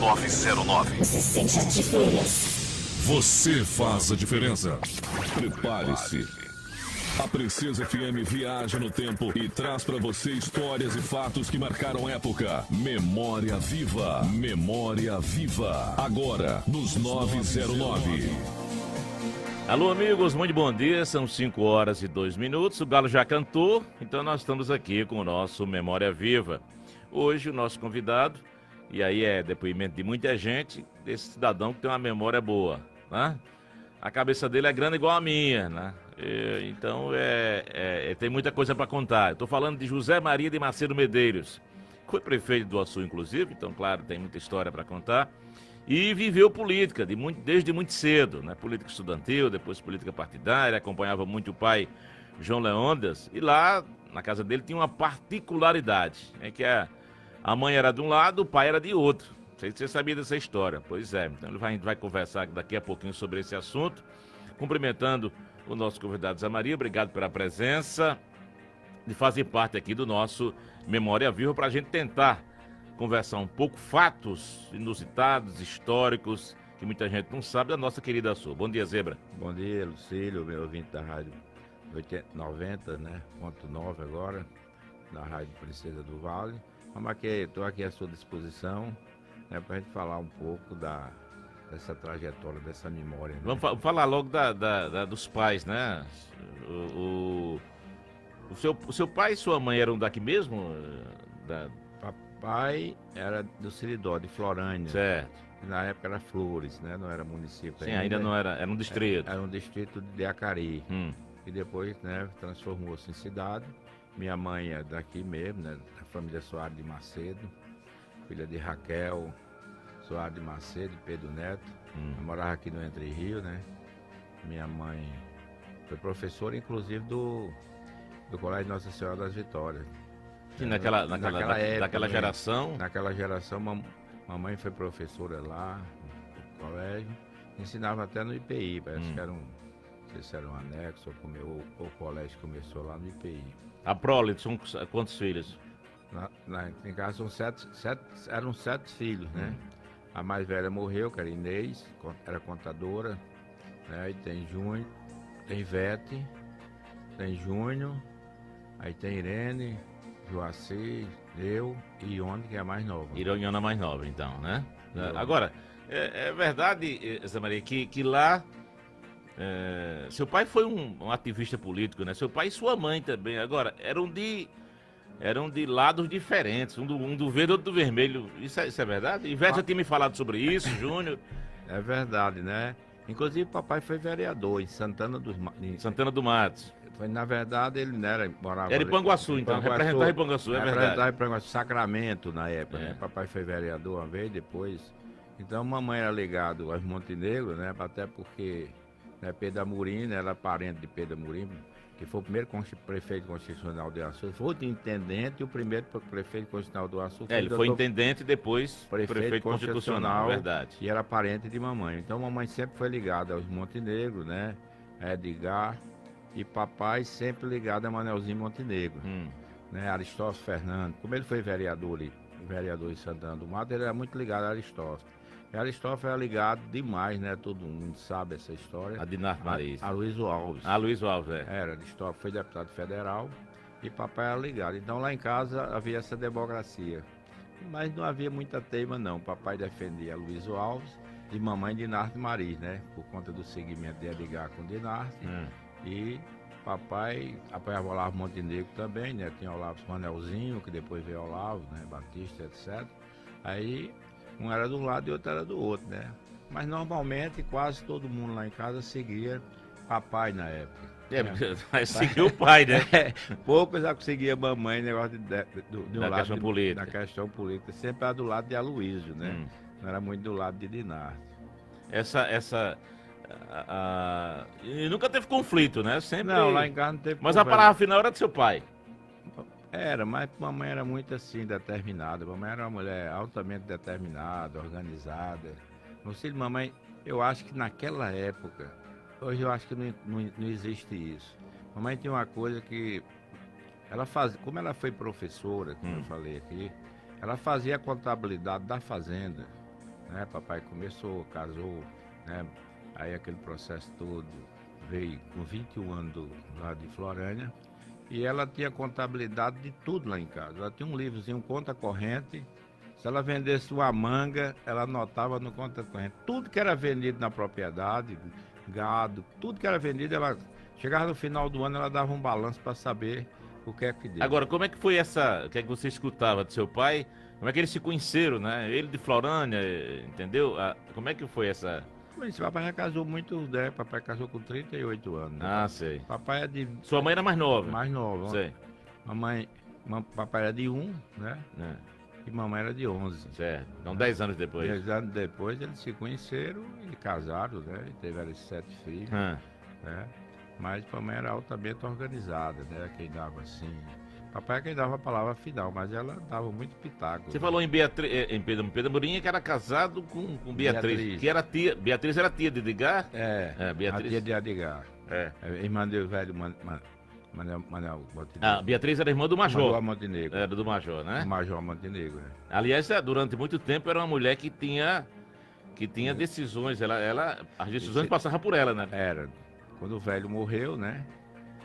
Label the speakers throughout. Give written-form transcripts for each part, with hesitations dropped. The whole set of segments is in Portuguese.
Speaker 1: 909.
Speaker 2: Você sente a diferença.
Speaker 3: Você faz a diferença. Prepare-se. A Princesa FM viaja no tempo e traz pra você histórias e fatos que marcaram época. Memória Viva. Memória Viva. Agora, nos 909.
Speaker 4: Alô, amigos, muito bom dia. São 5h02. O Galo já cantou, então nós estamos aqui com o nosso Memória Viva. Hoje, o nosso convidado, e aí é depoimento de muita gente, desse cidadão que tem uma memória boa, né? A cabeça dele é grande igual a minha, né? Então, tem muita coisa para contar. Estou falando de José Maria de Macedo Medeiros. Foi prefeito do Açu, inclusive, então, claro, tem muita história para contar. E viveu política desde muito cedo, né? Política estudantil, depois política partidária, acompanhava muito o pai, João Leônidas. E lá, na casa dele, tinha uma particularidade, que a mãe era de um lado, o pai era de outro. Não sei se você sabia dessa história. Pois é, então a gente vai conversar daqui a pouquinho sobre esse assunto. Cumprimentando o nosso convidado Zé Maria, obrigado pela presença, de fazer parte aqui do nosso Memória Viva, para a gente tentar conversar um pouco fatos inusitados, históricos, que muita gente não sabe, da nossa querida Açu. Bom dia, Zebra.
Speaker 5: Bom dia, Lucílio, meu ouvinte da Rádio 90, né? Ponto 9 agora, da Rádio Princesa do Vale. Vamos aqui, estou aqui à sua disposição, né, para a gente falar um pouco dessa trajetória, dessa memória. Né?
Speaker 4: Vamos falar logo dos pais, né? O seu pai e sua mãe eram daqui mesmo?
Speaker 5: Papai era do Seridó, de Florânia.
Speaker 4: Certo.
Speaker 5: Na época era Flores, né? Não era município.
Speaker 4: Sim, ainda não era, era um distrito.
Speaker 5: Era um distrito de Acari. E depois, né, transformou-se em cidade. Minha mãe é daqui mesmo, né? Da família Soares de Macedo, filha de Raquel Soares de Macedo e Pedro Neto. Eu morava aqui no Entre Rio, né? Minha mãe foi professora, inclusive, do Colégio Nossa Senhora das Vitórias.
Speaker 4: Sim, naquela geração.
Speaker 5: Naquela geração, mamãe foi professora lá no colégio, ensinava até no IPI, parece que era não sei se era um anexo ou o colégio começou lá no IPI.
Speaker 4: A prole, são quantos filhos?
Speaker 5: Em casa eram sete filhos, né? A mais velha morreu, que era Inês, era contadora, né? Aí tem Júnior, tem Vete, tem Júnior, aí tem Irene, Joacir, eu e Ione, que é a mais nova.
Speaker 4: Ione é a mais nova, então, né? Agora, é verdade, Zé Maria, que lá, seu pai foi um ativista político, né? Seu pai e sua mãe também. Agora, eram de lados diferentes, um do verde e outro do vermelho. Isso é verdade? Ivete já tinha me falado sobre isso, Júnior.
Speaker 5: É verdade, né? Inclusive, papai foi vereador em Santana do Matos. Na verdade, ele não era, morava...
Speaker 4: Era em Panguaçu, então, representava em Panguaçu, é verdade. Representava
Speaker 5: em Panguaçu, Sacramento, na época, né? Papai foi vereador uma vez, depois... Então, mamãe era ligado aos Montenegro, né? Até porque, né, Pedro Amorim, né, era parente de Pedro Amorim, que foi o primeiro prefeito constitucional do Açu. Foi o intendente e o primeiro prefeito constitucional do Açu.
Speaker 4: Ele foi intendente e depois prefeito constitucional, verdade.
Speaker 5: E era parente de mamãe. Então, mamãe sempre foi ligada aos Montenegro, né? Edgar... E papai sempre ligado a Manelzinho Montenegro, né? Aristóteles Fernandes. Como ele foi vereador em Santana do Mato, ele era muito ligado a Aristóteles. E Aristóteles era ligado demais, né? Todo mundo sabe essa história.
Speaker 4: A Dinardo Maris.
Speaker 5: A Luísio Alves.
Speaker 4: A Luísio Alves,
Speaker 5: Era, Aristóteles foi deputado federal e papai era ligado. Então lá em casa havia essa democracia. Mas não havia muita teima, não. Papai defendia Luísio Alves e mamãe Dinardo Maris, né? Por conta do segmento de Edgar com Dinardo. E papai apoiava Olavo Montenegro também, né? Tinha Olavo Manelzinho, que depois veio Olavo, né? Batista, etc. Aí um era de um lado e outro era do outro, né? Mas normalmente quase todo mundo lá em casa seguia papai na época.
Speaker 4: Mas seguiu o pai, né?
Speaker 5: Poucos já conseguiam mamãe, negócio
Speaker 4: da questão política.
Speaker 5: Da questão política. Sempre era do lado de Aloysio, né? Não era muito do lado de Dinardo.
Speaker 4: E nunca teve conflito, né? Sempre...
Speaker 5: Não, lá em casa não teve
Speaker 4: Mas a palavra final era do seu pai.
Speaker 5: Era, mas mamãe era muito assim, determinada. Mamãe era uma mulher altamente determinada, organizada. Não sei, mamãe, eu acho que naquela época, hoje eu acho que não existe isso. Mamãe tinha uma coisa que ela fazia, como ela foi professora, como eu falei aqui, ela fazia a contabilidade da fazenda. né? Papai começou, casou, né? Aí aquele processo todo veio com 21 anos lá de Florânia. E ela tinha contabilidade de tudo lá em casa. Ela tinha um livrozinho, conta corrente. Se ela vendesse uma manga, ela anotava no conta corrente. Tudo que era vendido na propriedade, gado, tudo que era vendido, ela chegava no final do ano, ela dava um balanço para saber o que é que deu.
Speaker 4: Agora, como é que foi essa, o que é que você escutava do seu pai? Como é que eles se conheceram, né? Ele de Florânia, entendeu? Como é que foi essa...
Speaker 5: Mas papai já casou muito, né? Papai casou com 38 anos. Né?
Speaker 4: Ah, sei.
Speaker 5: Papai é de...
Speaker 4: Sua mãe era mais nova?
Speaker 5: Mais nova.
Speaker 4: Sei.
Speaker 5: Papai era de 1, né?
Speaker 4: É,
Speaker 5: E mamãe era de 11.
Speaker 4: certo. Então, 10 anos depois.
Speaker 5: 10 anos depois eles se conheceram e casaram, né? E tiveram 7 filhos,
Speaker 4: Ah,
Speaker 5: né? Mas mamãe era altamente organizada, né? Quem dava assim... Papai é quem dava a palavra final, mas ela dava muito pitaco.
Speaker 4: você
Speaker 5: né?
Speaker 4: falou em Beatriz, em Pedro Murinha, que era casado com Beatriz,
Speaker 5: Beatriz.
Speaker 4: que era tia. Beatriz era tia de Edgar?
Speaker 5: É,
Speaker 4: Beatriz.
Speaker 5: a tia de Edgar.
Speaker 4: É.
Speaker 5: Irmã do velho Manuel Montenegro.
Speaker 4: Ah, Beatriz era irmã do Major.
Speaker 5: Montenegro.
Speaker 4: Era do Major, né?
Speaker 5: Major Montenegro, né?
Speaker 4: Aliás, durante muito tempo era uma mulher que tinha decisões, as decisões
Speaker 5: Esse-
Speaker 4: passavam por ela, né?
Speaker 5: Era. Quando o velho morreu, né?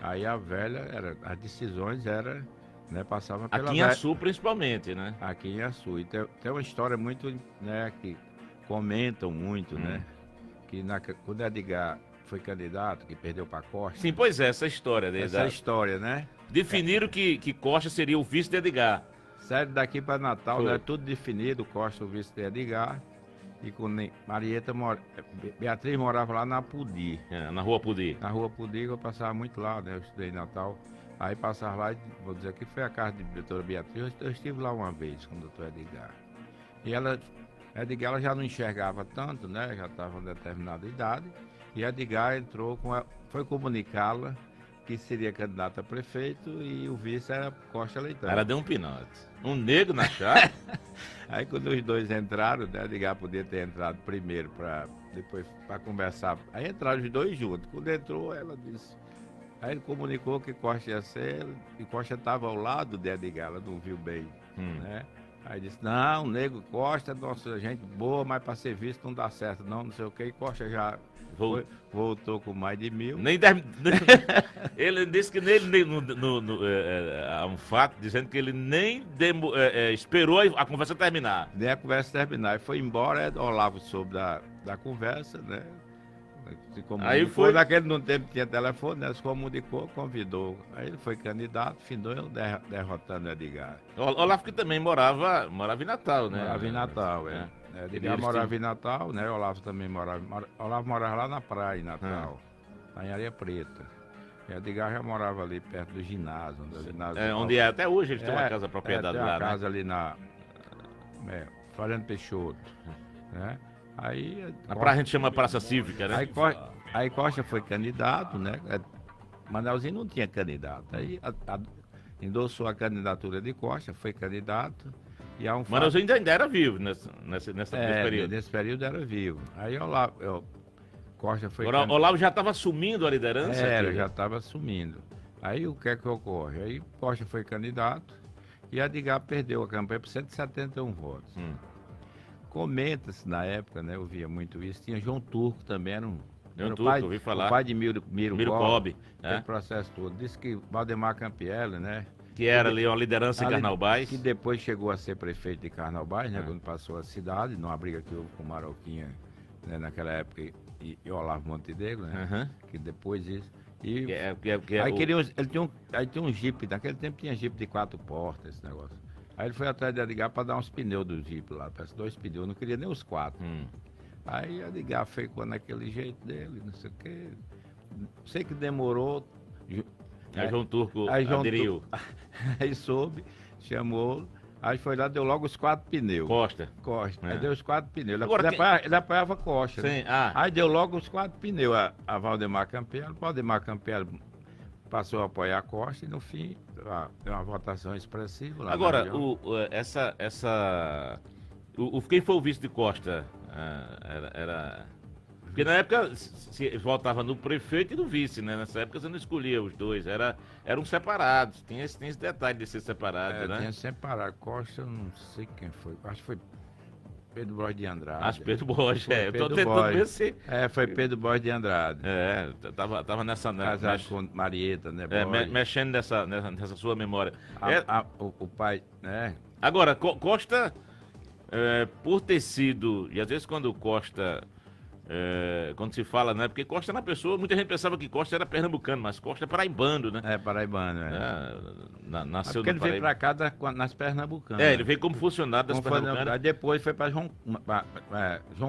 Speaker 5: Aí a velha, as decisões eram, né? Passavam pela
Speaker 4: Aqui em
Speaker 5: velha.
Speaker 4: Açu, principalmente, né?
Speaker 5: Aqui em Açu. E tem uma história muito, né? Que comentam muito, né? Que quando Edgar foi candidato, que perdeu para Costa.
Speaker 4: Sim, pois é, essa história.
Speaker 5: Essa história, né?
Speaker 4: Definiram que Costa seria o vice de Edgar.
Speaker 5: Sério, daqui para Natal,
Speaker 4: Foi.
Speaker 5: né? Tudo definido, Costa o vice de Edgar. E com Marieta, Beatriz morava lá na Pudi.
Speaker 4: Na Rua Pudi.
Speaker 5: Na rua Pudi, eu passava muito lá, né? Eu estudei em Natal. Aí passava lá, vou dizer que foi a casa de doutora Beatriz. Eu estive lá uma vez com o doutor Edgar. E Edgar ela já não enxergava tanto, né? Já estava em determinada idade. E Edgar entrou foi comunicá-la que seria candidato a prefeito e o vice era Costa Leitão.
Speaker 4: Ela deu um pinote. Um negro na chave.
Speaker 5: Aí quando os dois entraram, né, Edgar podia ter entrado primeiro depois para conversar. Aí entraram os dois juntos. Quando entrou, ela disse. Aí ele comunicou que Costa ia ser, e Costa estava ao lado de Edgar, ela não viu bem, né? Aí disse, não, nego Costa, nossa, gente boa, mas para ser visto não dá certo, não sei o que. E Costa já voltou com mais de 1000.
Speaker 4: Nem deve... Ele disse que nele há um fato dizendo que ele nem esperou a conversa terminar.
Speaker 5: Nem a conversa terminar. E foi embora, Olavo soube da conversa, né? Se comunicou.
Speaker 4: Aí foi...
Speaker 5: Naquele tempo tinha telefone, né? Se comunicou, convidou. Aí ele foi candidato, findou derrotando Edgar.
Speaker 4: Olavo que também morava em Natal, né?
Speaker 5: Morava em Natal, Edgar morava em Natal, né? Olavo também Olavo morava lá na praia, em Natal, lá em Areia Preta. E Edgar já morava ali perto do ginásio.
Speaker 4: Onde até hoje eles têm uma casa propriedade
Speaker 5: tem
Speaker 4: lá,
Speaker 5: uma
Speaker 4: né?
Speaker 5: casa ali na Floriano Peixoto, né? Aí,
Speaker 4: A praia a gente chama Praça Cívica, né?
Speaker 5: Aí Costa foi candidato, né? Manelzinho não tinha candidato. Aí endossou a candidatura de Costa, foi candidato. E há um fato...
Speaker 4: Manelzinho ainda era vivo nesse período.
Speaker 5: Nesse período era vivo. Aí Costa foi
Speaker 4: Agora, Olavo já estava assumindo a liderança?
Speaker 5: já estava assumindo. Aí o que é que ocorre? Aí Costa foi candidato e Edgar perdeu a campanha por 171 votos. Comenta-se na época, né? Eu via muito isso. Tinha João Turco também, era
Speaker 4: ouvi falar.
Speaker 5: O pai de Miro
Speaker 4: Cobb,
Speaker 5: aquele processo todo. Disse que Valdemar Campiello, né?
Speaker 4: Que era ali uma liderança em Carnaubais.
Speaker 5: Que depois chegou a ser prefeito de Carnaubais, né? Quando passou a cidade, numa briga que houve com Maroquinha, né? Naquela época, e Olavo Montenegro, né? Que depois isso. E aí tinha um Jeep, naquele tempo tinha Jeep de 4 portas, esse negócio. Aí ele foi atrás de Edgar para dar uns pneus do Jeep lá, parece 2 pneus, não queria nem os 4. Aí Edgar ficou naquele jeito dele, não sei o quê. Sei que demorou.
Speaker 4: Aí João Turco aderiu.
Speaker 5: Aí soube, chamou, aí foi lá, deu logo os 4 pneus.
Speaker 4: Costa.
Speaker 5: Aí deu os 4 pneus.
Speaker 4: Agora,
Speaker 5: ele apoiava Costa.
Speaker 4: Sim,
Speaker 5: né? Aí deu logo os 4 pneus a Valdemar Campiello. Valdemar Campiello passou a apoiar a Costa e no fim deu uma votação expressiva. Lá
Speaker 4: agora, quem foi o vice de Costa? Era... Porque na época se votava no prefeito e no vice, né? Nessa época você não escolhia os dois, eram separados. Tinha esse detalhe de ser separado, né?
Speaker 5: Tinha separado. Costa, eu não sei quem foi. Acho que foi Pedro Borges de Andrade.
Speaker 4: Pedro Borges,
Speaker 5: Foi
Speaker 4: eu tô
Speaker 5: Pedro
Speaker 4: tentando ver
Speaker 5: Borges.
Speaker 4: se...
Speaker 5: Foi Pedro Borges de Andrade.
Speaker 4: Tava nessa...
Speaker 5: Casado com Marieta, né? Borges.
Speaker 4: Mexendo nessa sua memória.
Speaker 5: O pai, né?
Speaker 4: Agora, Costa, por ter sido, e às vezes quando o Costa, quando se fala, né? Porque Costa na pessoa, muita gente pensava que Costa era pernambucano, mas Costa é paraibano, né?
Speaker 5: Paraibano,
Speaker 4: Nasceu
Speaker 5: porque
Speaker 4: no
Speaker 5: ele veio pra cá nas Pernambucanas.
Speaker 4: ele veio como funcionário das Pernambucanas.
Speaker 5: Aí depois foi pra João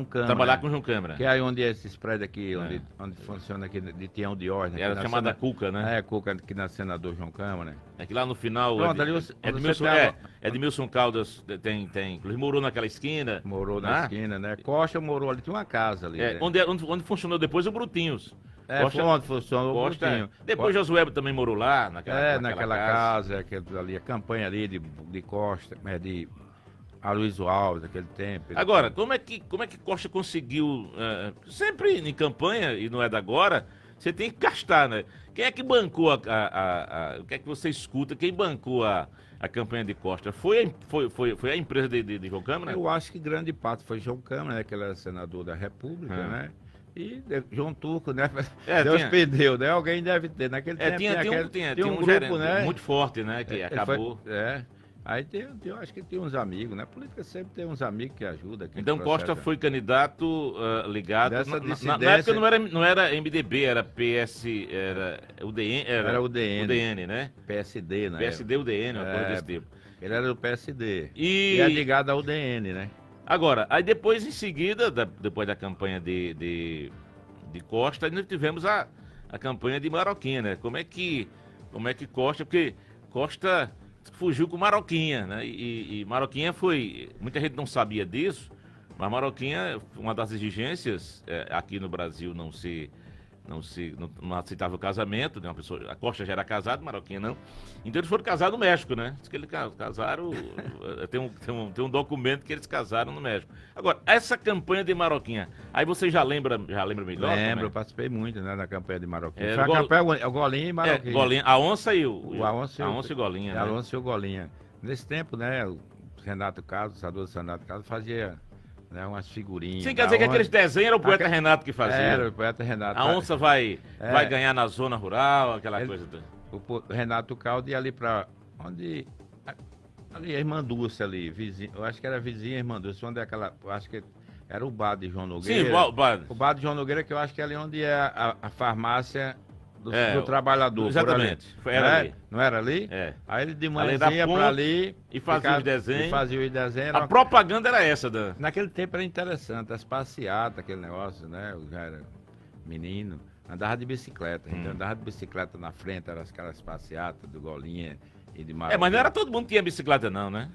Speaker 5: Câmara.
Speaker 4: Trabalhar com João Câmara.
Speaker 5: Que é aí onde esses prédios aqui, onde funciona aqui de Tião de Ordem.
Speaker 4: Era chamada Cuca, né?
Speaker 5: Cuca, aqui na Senador João Câmara.
Speaker 4: É que lá no final.
Speaker 5: Pronto, ali
Speaker 4: Edmilson Caldas tem, inclusive morou naquela esquina.
Speaker 5: Morou na esquina, né? Costa morou ali, tinha uma casa ali. Né?
Speaker 4: Onde funcionou depois o Brutinhos.
Speaker 5: Foi onde funcionou o Brutinho.
Speaker 4: Depois Josué também morou lá,
Speaker 5: naquela casa, ali, a campanha ali de Costa, de Aloysio Alves, naquele tempo.
Speaker 4: Agora, como é que Costa conseguiu, sempre em campanha, e não é da agora, você tem que gastar, né? Quem é que bancou o que é que você escuta, quem bancou a campanha de Costa? Foi a empresa de João Câmara?
Speaker 5: Eu acho que grande parte foi João Câmara, né? Que ele era senador da República, né? E João Turco, né? Deus perdeu, né? Alguém deve ter. Naquele tempo
Speaker 4: tinha um grupo,
Speaker 5: gerente, né?
Speaker 4: Muito forte, né? Que acabou.
Speaker 5: Aí eu acho que tem uns amigos, né? Política sempre tem uns amigos que ajudam.
Speaker 4: Então Costa foi candidato ligado.
Speaker 5: Na
Speaker 4: época não era MDB, era PS, era UDN.
Speaker 5: Era UDN,
Speaker 4: né?
Speaker 5: PSD, né?
Speaker 4: PSD, UDN, uma coisa desse tipo.
Speaker 5: Ele era do PSD.
Speaker 4: E
Speaker 5: é ligado ao UDN, né?
Speaker 4: Agora, aí depois, em seguida, depois da campanha de Costa, nós tivemos a campanha de Maroquinha, né? Como é que Costa, porque Costa fugiu com Maroquinha, né? E Maroquinha foi, muita gente não sabia disso, mas Maroquinha, uma das exigências aqui no Brasil não aceitava o casamento, né? A Costa já era casada, Maroquinha não. Então eles foram casados no México, né? Diz que eles casaram, tem um documento que eles casaram no México. Agora, essa campanha de Maroquinha, aí você já lembra melhor?
Speaker 5: Lembro, eu participei muito, né, na campanha de Maroquinha. Foi a campanha, o Golinha e Maroquinha.
Speaker 4: Golinha, a Onça e o Golinha.
Speaker 5: A Onça e o Golinha. Nesse tempo, né, o Renato Carlos, o senador Renato Carlos, fazia... Né, umas figurinhas.
Speaker 4: Sim, quer dizer que aqueles desenhos era o poeta Renato que fazia.
Speaker 5: Era o poeta Renato.
Speaker 4: A onça vai ganhar na zona rural, aquela coisa.
Speaker 5: O Renato Caldo ia ali pra onde... Ali a Irmã Dulce ali, vizinho, eu acho que era vizinha Irmã Dulce, onde é aquela... Eu acho que era o bar de João Nogueira.
Speaker 4: Sim, o bar.
Speaker 5: O bar de João Nogueira, que eu acho que é ali onde é a farmácia do trabalhador.
Speaker 4: Exatamente. Era ali.
Speaker 5: Não era ali? Aí ele de manhã ia pra ali
Speaker 4: e fazia os desenhos.
Speaker 5: A
Speaker 4: propaganda era essa.
Speaker 5: Naquele tempo era interessante, as passeatas, aquele negócio, né? Eu já era menino, andava de bicicleta. A gente andava de bicicleta na frente, eram aquelas passeatas do Golinha e de Maroquinha.
Speaker 4: Mas não era todo mundo que tinha bicicleta não, né?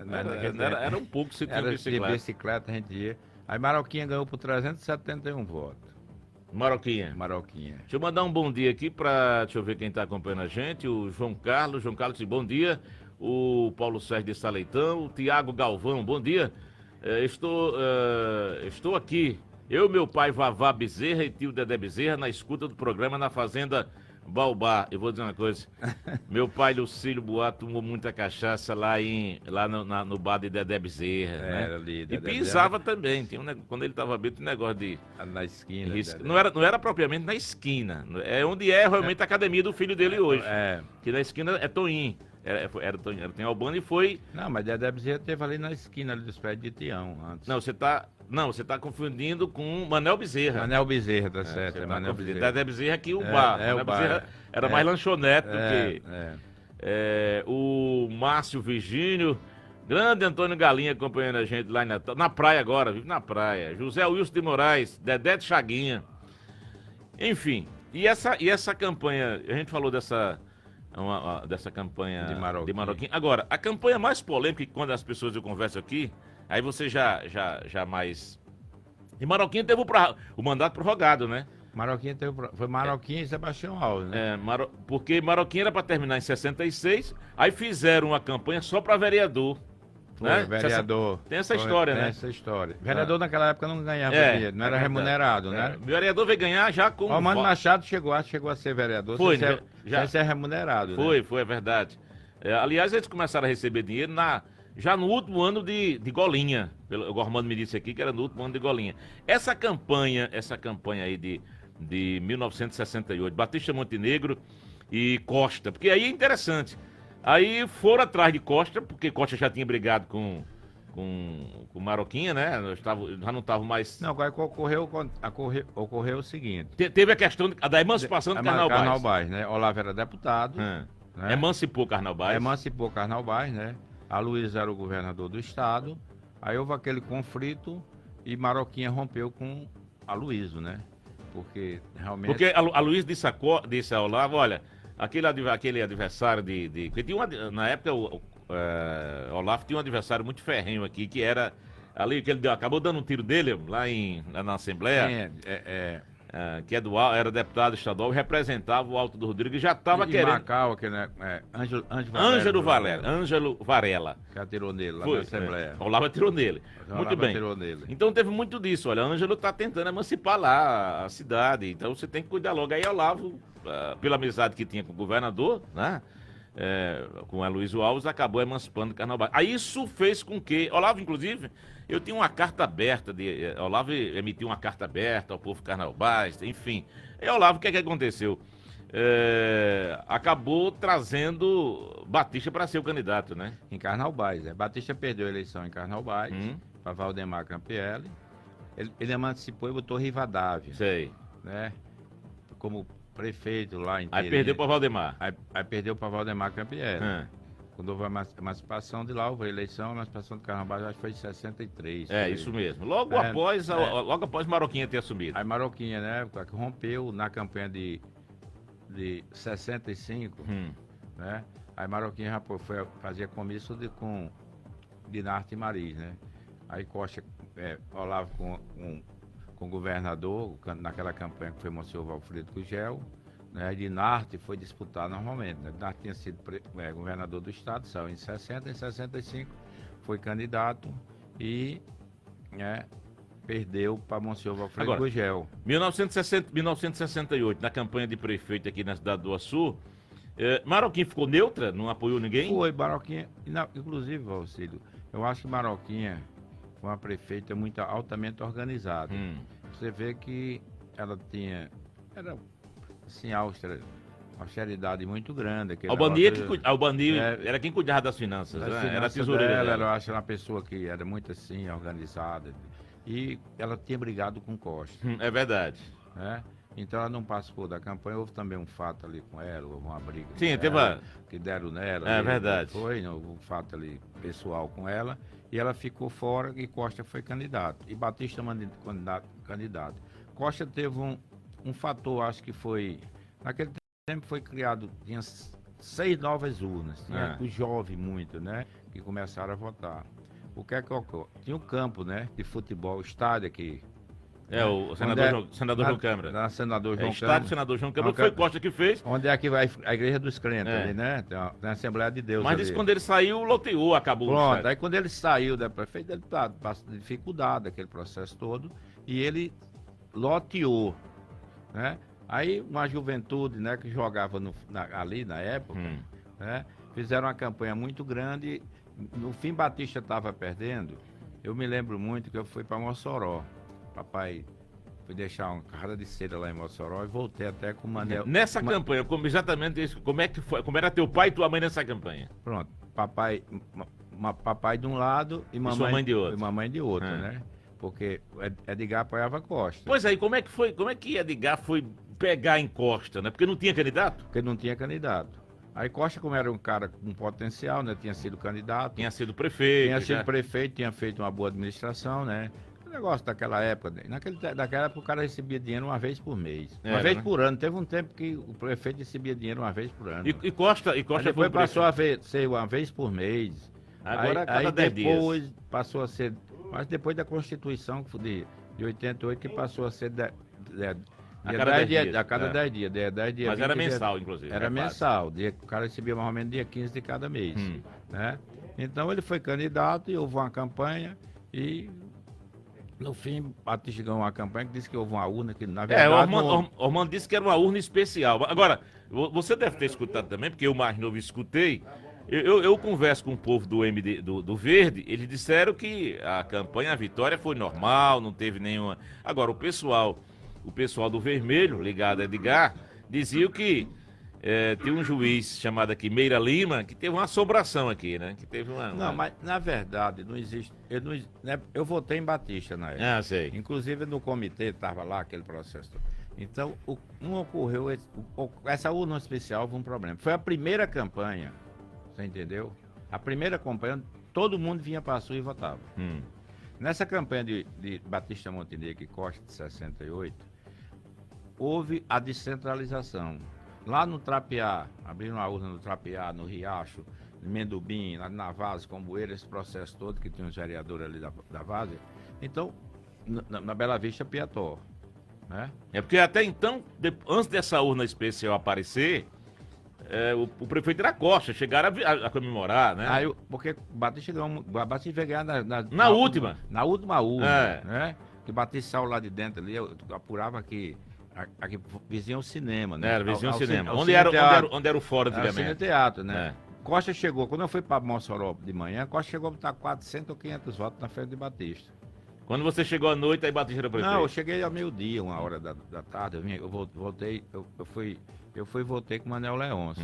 Speaker 4: Era um pouco que se tinha bicicleta.
Speaker 5: De bicicleta a gente ia. Aí Maroquinha ganhou por 371 votos.
Speaker 4: Maroquinha. Deixa eu mandar um bom dia aqui deixa eu ver quem está acompanhando a gente, o João Carlos diz bom dia, o Paulo Sérgio de Saleitão, o Tiago Galvão, bom dia, estou aqui, eu, meu pai Vavá Bezerra e tio Dedé Bezerra na escuta do programa na Fazenda Baobá. Eu vou dizer uma coisa, meu pai Lucílio Boato tomou muita cachaça lá no bar de Dedé Bezerra, né?
Speaker 5: Ali,
Speaker 4: e pisava também, quando ele estava bem, tinha um negócio de...
Speaker 5: Na esquina.
Speaker 4: Não era propriamente na esquina, é onde realmente a academia do filho dele hoje, que na esquina é Toim, era Toim Albano e foi...
Speaker 5: Não, mas Dedé Bezerra teve ali na esquina, ali dos pés de Tião, antes.
Speaker 4: Você está confundindo com Manel Bezerra.
Speaker 5: Manel Bezerra, tá certo.
Speaker 4: Manel Bezerra. Dedé Bezerra aqui o bar. Manel Bezerra era mais lanchonete do que... O Márcio Virgínio, grande Antônio Galinha acompanhando a gente lá na praia agora, vive na praia. José Wilson de Moraes, Dedé de Chaguinha. Enfim, e essa campanha, a gente falou dessa campanha de Maroquinha. Agora, a campanha mais polêmica, que quando as pessoas eu converso aqui, aí você já mais... E Maroquinha teve o mandato prorrogado, né?
Speaker 5: Foi Maroquinha e Sebastião Alves, né?
Speaker 4: Porque Maroquinha era para terminar em 66, aí fizeram uma campanha só para vereador. Né?
Speaker 5: Vereador.
Speaker 4: Tem essa história, né?
Speaker 5: Tem essa história. Vereador naquela época não ganhava dinheiro, não era remunerado, né?
Speaker 4: O vereador veio ganhar já com...
Speaker 5: O Mano Machado chegou a ser vereador,
Speaker 4: já
Speaker 5: ser remunerado.
Speaker 4: É verdade. Aliás, eles começaram a receber dinheiro já no último ano de Golinha. O Armando me disse aqui que era no último ano de Golinha. Essa campanha aí de 1968, Batista Montenegro e Costa, porque aí é interessante. Aí foram atrás de Costa, porque Costa já tinha brigado com Maroquinha, né? Já não estava mais...
Speaker 5: Não, agora ocorreu o seguinte.
Speaker 4: Teve a questão da emancipação do Carnal Baes.
Speaker 5: Baes, né? Olavo era deputado. Né?
Speaker 4: Emancipou Carnal Baes.
Speaker 5: Emancipou Carnal Baes, né? Aloysio era o governador do estado. Aí houve aquele conflito e Maroquinha rompeu com Aloysio, né? Porque realmente...
Speaker 4: Porque Aloysio disse a Olavo, olha, aquele adversário porque tinha na época Olavo tinha um adversário muito ferrenho aqui, que era ali, que ele acabou dando um tiro dele lá na Assembleia. Que era deputado estadual e representava o Alto do Rodrigo e já estava querendo.
Speaker 5: Macau, que, né,
Speaker 4: Ângelo Varela.
Speaker 5: Que atirou nele lá na Assembleia.
Speaker 4: Olavo atirou nele. Muito bem. Então teve muito disso. Olha, Ângelo está tentando emancipar lá a cidade. Então você tem que cuidar logo. Aí Olavo, pela amizade que tinha com o governador, né? Com Aloysio Alves, acabou emancipando o Carnal Baes. Aí isso fez com que... Olavo, inclusive, eu tinha uma carta aberta, Olavo emitiu uma carta aberta ao povo Carnal Baes, enfim. E Olavo, o que aconteceu? Acabou trazendo Batista para ser o candidato, né?
Speaker 5: Em Carnal Baes, né? Batista perdeu a eleição em Carnal Baes, para Valdemar Campielli. Ele emancipou e botou Rivadavia.
Speaker 4: Sei.
Speaker 5: Né? Como prefeito lá em
Speaker 4: Aí perdeu para Valdemar.
Speaker 5: Aí perdeu para Valdemar Campielli. Quando houve a emancipação de lá, houve a eleição, a emancipação do Carnal Baes, acho que foi em 63.
Speaker 4: Isso mesmo. Logo após Maroquinha ter assumido.
Speaker 5: Aí Maroquinha, né, que rompeu na campanha de 65, né? Aí Maroquinha já fazia comício com Dinarte Mariz, né? Aí Costa, Olavo com o governador, naquela campanha que foi Monsenhor Valfredo Gugel, né? Dinarte foi disputar normalmente, né? Dinarte tinha sido governador do estado, saiu em 60, em 65 foi candidato e perdeu para Monsenhor Valfredo Gugel.
Speaker 4: 1968, na campanha de prefeito aqui na cidade do Açu, Maroquinha ficou neutra? Não apoiou ninguém?
Speaker 5: Foi, Maroquinha, inclusive, Valcílio, eu acho que Maroquinha foi uma prefeita muito altamente organizada. Você vê que ela era assim, austeridade muito grande.
Speaker 4: Albani era quem cuidava das finanças, né? Era a tesoureira dela.
Speaker 5: Eu acho uma pessoa que era muito assim, organizada. E ela tinha brigado com Costa.
Speaker 4: É verdade.
Speaker 5: Né? Então ela não participou da campanha. Houve também um fato ali com ela, houve uma briga.
Speaker 4: Sim, teve
Speaker 5: que deram nela.
Speaker 4: É verdade.
Speaker 5: Houve um fato ali pessoal com ela. E ela ficou fora e Costa foi candidato. E Batista candidato. Costa teve um fator, acho que foi... Naquele tempo foi criado, tinha 6 novas urnas. Tinha os jovens muito, né? Que começaram a votar. O que é que ocorre? Tinha um campo, né? De futebol, estádio aqui.
Speaker 4: O senador João Câmara.
Speaker 5: Senador João Câmara.
Speaker 4: Estádio Senador João Câmara, foi Costa que fez.
Speaker 5: Onde é que vai a Igreja dos Crentes ali, né? Tem a Assembleia de Deus.
Speaker 4: Mas disse que quando ele saiu, loteou, acabou.
Speaker 5: Pronto, aí quando ele saiu da prefeita, ele passou dificuldade, aquele processo todo, e ele loteou, né? Aí uma juventude, né, que jogava ali na época, né? Fizeram uma campanha muito grande. No fim, Batista estava perdendo. Eu me lembro muito que eu fui para Mossoró. Papai foi deixar uma carrada de seda lá em Mossoró e voltei até com o Manel.
Speaker 4: Nessa campanha, exatamente isso, como é que foi? Como era teu pai e tua mãe nessa campanha?
Speaker 5: Pronto, papai de um lado e mamãe
Speaker 4: de outro.
Speaker 5: E mamãe de outro, né? Porque Edgar apoiava Costa.
Speaker 4: Pois aí, como é que foi? Como é que Edgar foi pegar em Costa, né? Porque não tinha candidato?
Speaker 5: Porque não tinha candidato. Aí Costa, como era um cara com potencial, né? Tinha sido candidato.
Speaker 4: Tinha sido prefeito.
Speaker 5: Tinha feito uma boa administração, né? O negócio daquela época, naquela época o cara recebia dinheiro uma vez por mês. Uma vez por ano. Teve um tempo que o prefeito recebia dinheiro uma vez por ano.
Speaker 4: E Costa
Speaker 5: depois passou a ser uma vez por mês.
Speaker 4: Agora cada 10 dias.
Speaker 5: Depois passou a ser... Mas depois da Constituição de 88 que passou a ser...
Speaker 4: A cada 10 dias.
Speaker 5: A cada 10 dias. 10 dias.
Speaker 4: Mas era mensal, inclusive.
Speaker 5: Era mensal. O cara recebia mais ou menos dia 15 de cada mês. Né? Então ele foi candidato e houve uma campanha e... No fim, Batista ganhou uma campanha que disse que houve uma urna que, na verdade...
Speaker 4: O Armando disse que era uma urna especial. Agora, você deve ter escutado também, porque eu mais novo escutei, Eu converso com o povo do MD, do Verde, eles disseram que a campanha, a vitória foi normal, não teve nenhuma. Agora, o pessoal do Vermelho, ligado a Edgar, dizia que tem um juiz chamado aqui Meira Lima, que teve uma assombração aqui, né? Que teve
Speaker 5: Não, mas na verdade não existe. Eu votei em Batista na época.
Speaker 4: Ah, sei.
Speaker 5: Inclusive no comitê estava lá aquele processo. Então, não ocorreu. Essa urna especial foi um problema. Foi a primeira campanha, você entendeu? A primeira campanha, todo mundo vinha para a Sul e votava. Nessa campanha de Batista Montenegro e Costa de 68, houve a descentralização. Lá no Trapiá, abriram uma urna no Trapiá, no Riacho, em Mendubim, lá na Várzea, Comboeira, esse processo todo, que tinha os vereadores ali da Várzea. Então, na Bela Vista, Piató. Né?
Speaker 4: É porque até então, antes dessa urna especial aparecer, o prefeito era Costa, chegaram a comemorar, né?
Speaker 5: Aí, porque Batista veio ganhar
Speaker 4: Na última.
Speaker 5: Na última urna, né? Que Batista saiu lá de dentro ali, eu apurava que aqui vizinho ao cinema, né?
Speaker 4: Era vizinho ao cinema.
Speaker 5: Ao
Speaker 4: Onde era o fórum
Speaker 5: Era o Cine
Speaker 4: antigamente?
Speaker 5: Teatro, né? Costa chegou, quando eu fui para Mossoró de manhã, Costa chegou a botar 400 ou 500 votos na frente de Batista.
Speaker 4: Quando você chegou à noite, aí Batista era prefeito?
Speaker 5: Não, eu cheguei ao meio-dia, 1h da tarde, voltei com o Manuel Leôncio.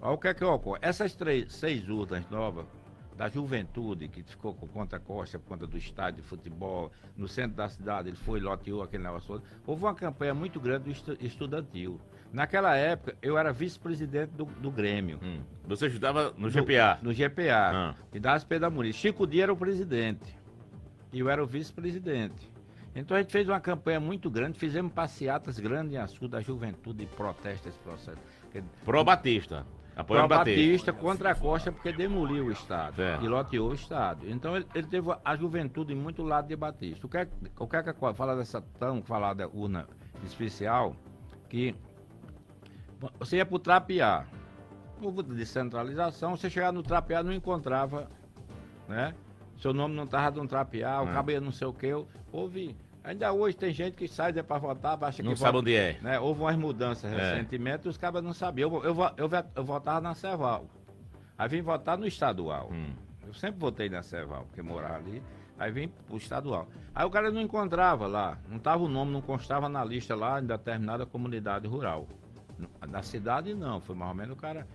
Speaker 5: Olha o que é que ocorre. Essas 6 urnas novas, da juventude, que ficou com conta Costa, por conta do estádio de futebol, no centro da cidade, ele foi, loteou aquele negócio todo. Houve uma campanha muito grande do estudantil. Naquela época, eu era vice-presidente do Grêmio.
Speaker 4: Você ajudava no GPA?
Speaker 5: No GPA, e das Pedro Amorim. Chico Dia era o presidente, e eu era o vice-presidente. Então a gente fez uma campanha muito grande, fizemos passeatas grandes em Açu da juventude e protesto esse processo.
Speaker 4: Pró-Batista. Apoiando
Speaker 5: Batista contra a Costa, porque demoliu o Estado
Speaker 4: e
Speaker 5: loteou o Estado. Então ele teve a juventude muito lado de Batista. O que é que fala dessa tão falada urna especial, que você ia para o Trapiá, houve descentralização, você chegava no Trapiá não encontrava, né? Seu nome não estava no Trapiá, o cabo ia não sei o que, houve... Ainda hoje tem gente que sai para votar, acha que
Speaker 4: não sabe onde é.
Speaker 5: Né? Houve umas mudanças recentemente e os cabas não sabiam. Eu votava na Serval. Aí vim votar no estadual. Eu sempre votei na Serval, porque morava ali. Aí vim pro estadual. Aí o cara não encontrava lá. Não tava o nome, não constava na lista lá em determinada comunidade rural. Na cidade não, foi mais ou menos o cara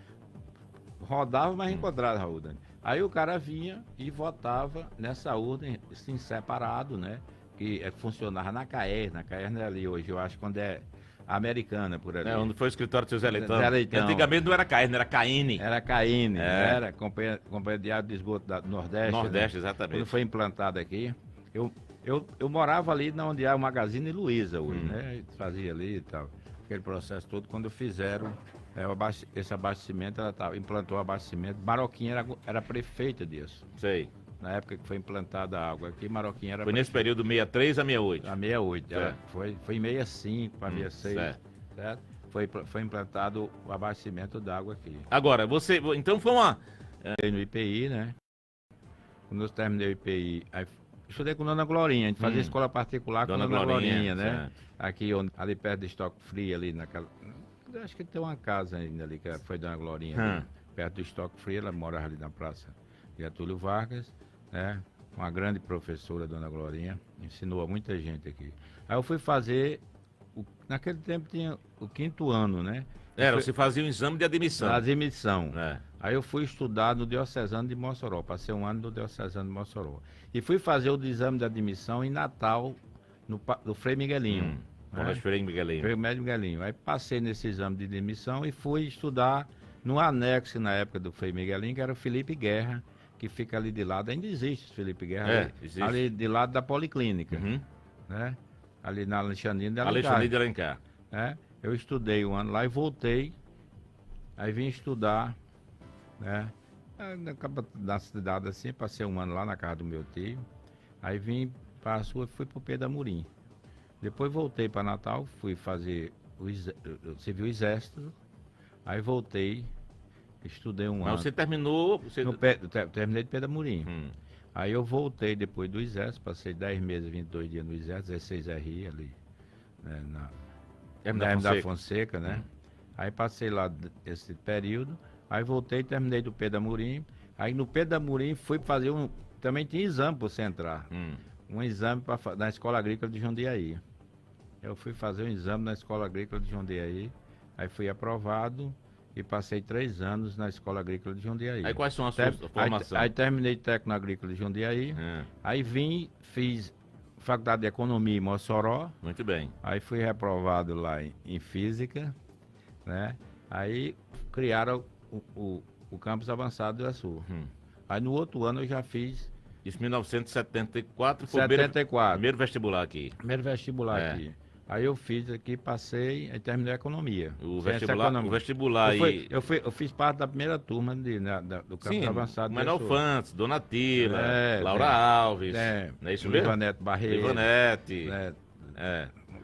Speaker 5: rodava, mas encontrava a urna. Aí o cara vinha e votava nessa urna, assim, separado, né? Que funcionava na CAER não é ali hoje, eu acho, quando é americana por ali.
Speaker 4: Onde foi o escritório do seu Zé Leitão.
Speaker 5: Antigamente
Speaker 4: não era CAER, era CAINE.
Speaker 5: Era CAINE, era Companhia de Água de Esgoto da Nordeste.
Speaker 4: Nordeste,
Speaker 5: né?
Speaker 4: exatamente.
Speaker 5: Quando foi implantado aqui, eu morava ali onde é o Magazine Luiza hoje, né? Fazia ali e tal. Aquele processo todo, quando fizeram esse abastecimento, implantou o abastecimento. Maroquinha era prefeita disso.
Speaker 4: Sei.
Speaker 5: Na época que foi implantada a água aqui, Maroquinha era...
Speaker 4: Foi nesse período 63 a 68?
Speaker 5: A 68, foi em 65 para 66, certo? Foi implantado o abastecimento d'água aqui.
Speaker 4: Agora, então foi uma...
Speaker 5: No IPI, né? Quando eu terminei o IPI, aí estudei com Dona Glorinha, a gente fazia escola particular com Dona Glorinha, né? Certo. Aqui, ali perto do Estoque Free, ali naquela... Acho que tem uma casa ainda ali, que foi Dona Glorinha, ali, perto do Estoque Free, ela morava ali na praça Getúlio Vargas, né? Uma grande professora, Dona Glorinha, ensinou a muita gente aqui. Aí eu fui fazer, naquele tempo tinha o 5º ano, né?
Speaker 4: Você fazia um exame de admissão.
Speaker 5: Admissão. Aí eu fui estudar no Diocesano de Mossoró, passei um ano no Diocesano de Mossoró. E fui fazer o exame de admissão em Natal, no Frei Miguelinho.
Speaker 4: Frei Miguelinho.
Speaker 5: Frei Miguelinho. Aí passei nesse exame de admissão e fui estudar no anexo, na época do Frei Miguelinho, que era o Felipe Guerra, que fica ali de lado, ainda existe Felipe Guerra,
Speaker 4: existe.
Speaker 5: Ali de lado da Policlínica, né? Ali na Alexandrina de Alencar.
Speaker 4: Alexandrina de Alencar.
Speaker 5: Eu estudei um ano lá e voltei, aí vim estudar, né? Na cidade assim, passei um ano lá na casa do meu tio, aí vim para a sua e fui para o Pedro Amorim. Depois voltei para Natal, fui fazer serviu o exército, aí voltei, estudei um ano.
Speaker 4: Mas você terminou...
Speaker 5: Terminei de Pedro Amorim. Aí eu voltei depois do exército, passei 10 meses, 22 dias no exército, 16 RI ali, né, na da Fonseca, né? Aí passei lá esse período, Aí voltei, terminei do Pedro Amorim. Aí no Pedro Amorim fui fazer também tinha exame para você entrar. Um exame na Escola Agrícola de Jundiaí. Eu fui fazer um exame na Escola Agrícola de Jundiaí. Aí fui aprovado e passei 3 anos na Escola Agrícola de Jundiaí.
Speaker 4: Aí quais são as suas formações?
Speaker 5: Aí terminei técnico agrícola de Jundiaí. Aí fiz faculdade de Economia em Mossoró.
Speaker 4: Muito bem.
Speaker 5: Aí fui reprovado lá em Física, né? Aí criaram o campus avançado do Sul. Aí no outro ano eu já fiz...
Speaker 4: Isso em 1974 foi
Speaker 5: 74.
Speaker 4: primeiro vestibular aqui.
Speaker 5: Primeiro vestibular aqui. Aí eu fiz aqui, passei, aí terminei a economia.
Speaker 4: O vestibular aí...
Speaker 5: Eu fiz parte da primeira turma do campus avançado.
Speaker 4: Manuel Fantes, Dona Tila, Laura Alves, não é isso mesmo?
Speaker 5: Ivanete Barreto.
Speaker 4: Ivanete.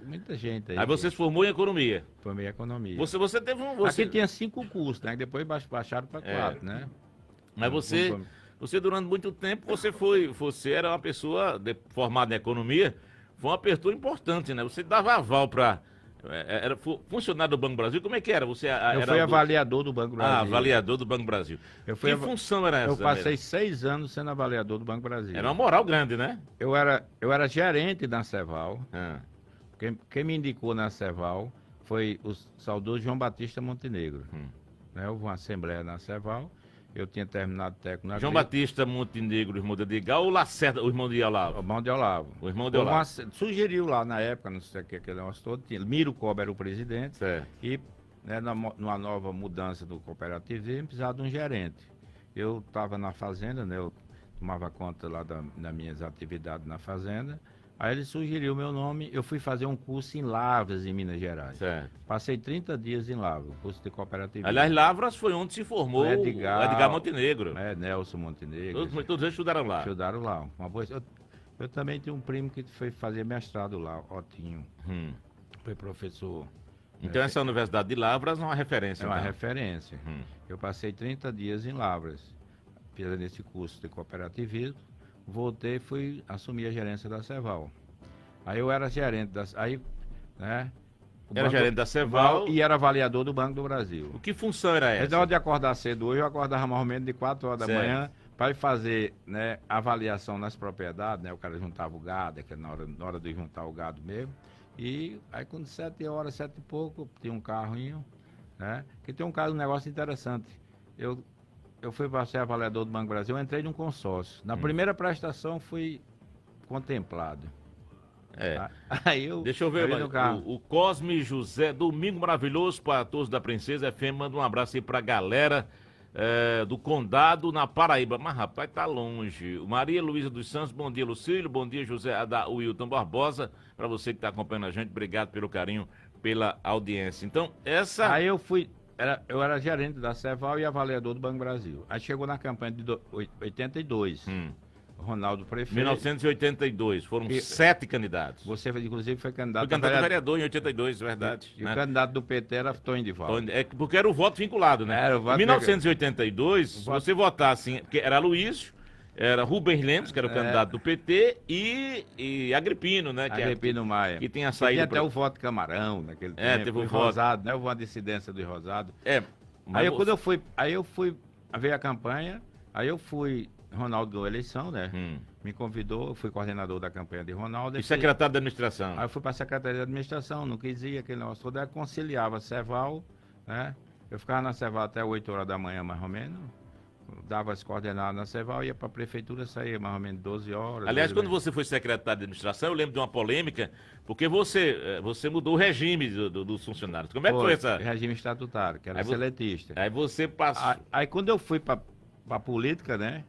Speaker 5: Muita gente aí.
Speaker 4: Aí você se formou em economia.
Speaker 5: Formei em economia.
Speaker 4: Você teve
Speaker 5: Aqui tinha 5 cursos, né? Depois baixaram para 4, né?
Speaker 4: Mas você durante muito tempo, você era uma pessoa formada em economia, foi uma apertura importante, né? Você dava aval para... Era funcionário do Banco do Brasil, como é que era?
Speaker 5: Eu fui avaliador do Banco do Brasil.
Speaker 4: Avaliador do Banco do Brasil. Que função era essa?
Speaker 5: Eu passei 6 anos sendo avaliador do Banco do Brasil.
Speaker 4: Era uma moral grande, né?
Speaker 5: Eu era gerente da Ceval. Quem me indicou na Ceval foi o saudoso João Batista Montenegro. Né? Houve uma assembleia na Ceval. Eu tinha terminado técnico na
Speaker 4: João Batista Montenegro, irmão de Edgar, ou Lacerda, o irmão de Olavo?
Speaker 5: O irmão de Olavo.
Speaker 4: O irmão de Olavo.
Speaker 5: Sugeriu lá na época, não sei o que aquele negócio todo, Miro Coba era o presidente, e né, numa nova mudança do cooperativismo, precisava de um gerente. Eu estava na fazenda, né, eu tomava conta lá das minhas atividades na fazenda. Aí ele sugeriu o meu nome, eu fui fazer um curso em Lavras, em Minas Gerais. Passei 30 dias em Lavras, curso de cooperativismo.
Speaker 4: Aliás, Lavras foi onde se formou o Edgar Montenegro.
Speaker 5: Nelson Montenegro.
Speaker 4: Todos eles estudaram lá.
Speaker 5: Estudaram lá. Eu também tenho um primo que foi fazer mestrado lá, Otinho. Foi professor.
Speaker 4: Então essa Universidade de Lavras é uma referência.
Speaker 5: É uma referência. Eu passei 30 dias em Lavras, fiz esse curso de cooperativismo. Voltei e fui assumir a gerência da Ceval. Aí eu era gerente
Speaker 4: gerente da Ceval
Speaker 5: e era avaliador do Banco do Brasil.
Speaker 4: O que função era essa?
Speaker 5: Na hora de acordar cedo hoje, eu acordava mais ou menos de 4 horas da manhã para ir fazer, né, avaliação nas propriedades, né? O cara juntava o gado, que é na hora de juntar o gado mesmo. E aí quando 7 horas, 7 e pouco, tinha um carrinho, né? Que tem um negócio interessante. Eu fui para ser avaliador do Banco do Brasil, eu entrei num consórcio. Na primeira prestação fui contemplado.
Speaker 4: Deixa eu ver, o Cosme José, domingo maravilhoso para todos da Princesa FM, manda um abraço aí pra galera do Condado, na Paraíba. Mas rapaz, tá longe. Maria Luísa dos Santos, bom dia Lucílio, bom dia José da Wilton Barbosa, para você que tá acompanhando a gente, obrigado pelo carinho, pela audiência. Então,
Speaker 5: Aí eu era gerente da Ceval e avaliador do Banco do Brasil. Aí chegou na campanha de 82. Ronaldo prefeito.
Speaker 4: 1982, foram 7 candidatos.
Speaker 5: Você, inclusive, foi candidato
Speaker 4: a vereador em 82, verdade.
Speaker 5: E o candidato do PT era Tony de Valdo.
Speaker 4: Porque era o voto vinculado, né?
Speaker 5: Era o voto
Speaker 4: em 1982, se você votasse, porque era Luiz, era Rubens Lemos, que era o candidato do PT, e Agripino, né?
Speaker 5: Agripino Maia.
Speaker 4: Que tinha saído.
Speaker 5: Tinha até o voto Camarão naquele tempo.
Speaker 4: Teve o voto.
Speaker 5: Rosado, né? Houve uma dissidência do Rosado. Aí eu fui ver a campanha, aí eu fui. Ronaldo ganhou a eleição, né? Me convidou, eu fui coordenador da campanha de Ronaldo.
Speaker 4: E secretário de administração?
Speaker 5: Aí eu fui para a Secretaria de Administração, não quis ir, aquele negócio todo. Aí conciliava Ceval, né? Eu ficava na Ceval até 8 horas da manhã, mais ou menos. Dava as coordenadas na Ceval, ia para a prefeitura, saía mais ou menos 12 horas.
Speaker 4: Aliás, quando você foi secretário de administração, eu lembro de uma polêmica, porque você mudou o regime dos funcionários. Como é que foi essa?
Speaker 5: Regime estatutário, que era seletista.
Speaker 4: Aí você passou.
Speaker 5: Aí quando eu fui para a política, né?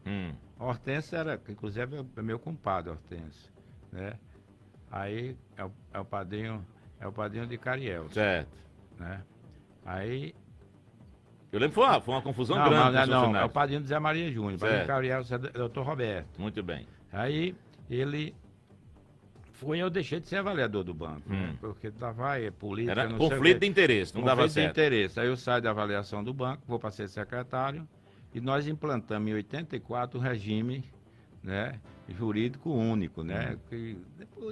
Speaker 5: Hortência era, inclusive, é meu compadre, Hortência, né? Aí é o padrinho de Cariel.
Speaker 4: Certo.
Speaker 5: Né? Aí...
Speaker 4: Eu lembro que foi uma confusão grande.
Speaker 5: Não, é o padrinho de Zé Maria Júnior. O padrinho de Cariel é o doutor Roberto.
Speaker 4: Muito bem.
Speaker 5: Aí ele... eu deixei de ser avaliador do banco, né? Porque política...
Speaker 4: Era conflito de interesse, não dava certo.
Speaker 5: Conflito de interesse. Aí eu saio da avaliação do banco, vou para ser secretário, e nós implantamos em 84 o regime, né, jurídico único, né? Que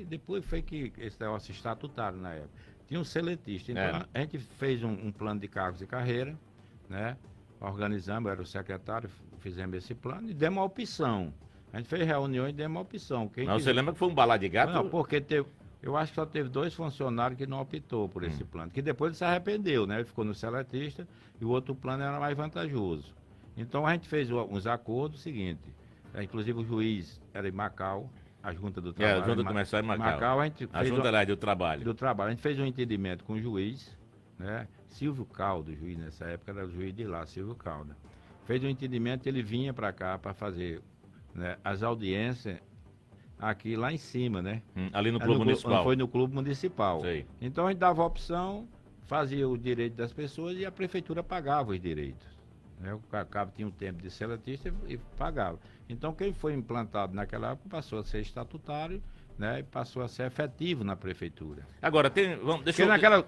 Speaker 5: depois foi que esse negócio estatutário na época. Tinha um seletista. Então a gente fez um plano de cargos e carreira, né? organizamos, era o secretário, fizemos esse plano e demos a opção. A gente fez reuniões e demos a opção.
Speaker 4: Mas você lembra que foi um balá de gato?
Speaker 5: Não, porque eu acho que só teve 2 funcionários que não optou por esse plano, que depois ele se arrependeu, né? Ele ficou no seletista e o outro plano era mais vantajoso. Então a gente fez uns acordos seguinte, inclusive o juiz era em Macau, a junta do trabalho.
Speaker 4: A junta comercial em Macau.
Speaker 5: A gente
Speaker 4: a junta lá do trabalho.
Speaker 5: Do trabalho. A gente fez um entendimento com o juiz, né? Silvio Caldo, o juiz nessa época era o juiz de lá, Silvio Caldo. Fez um entendimento, ele vinha para cá para fazer, né, as audiências aqui lá em cima, né?
Speaker 4: Ali no Clube Municipal.
Speaker 5: Foi no Clube Municipal.
Speaker 4: Sei.
Speaker 5: Então a gente dava a opção, fazia o direito das pessoas e a prefeitura pagava os direitos. Né? O cabo tinha um tempo de seletista e pagava. Então quem foi implantado naquela época passou a ser estatutário, né? E passou a ser efetivo na prefeitura.
Speaker 4: Agora,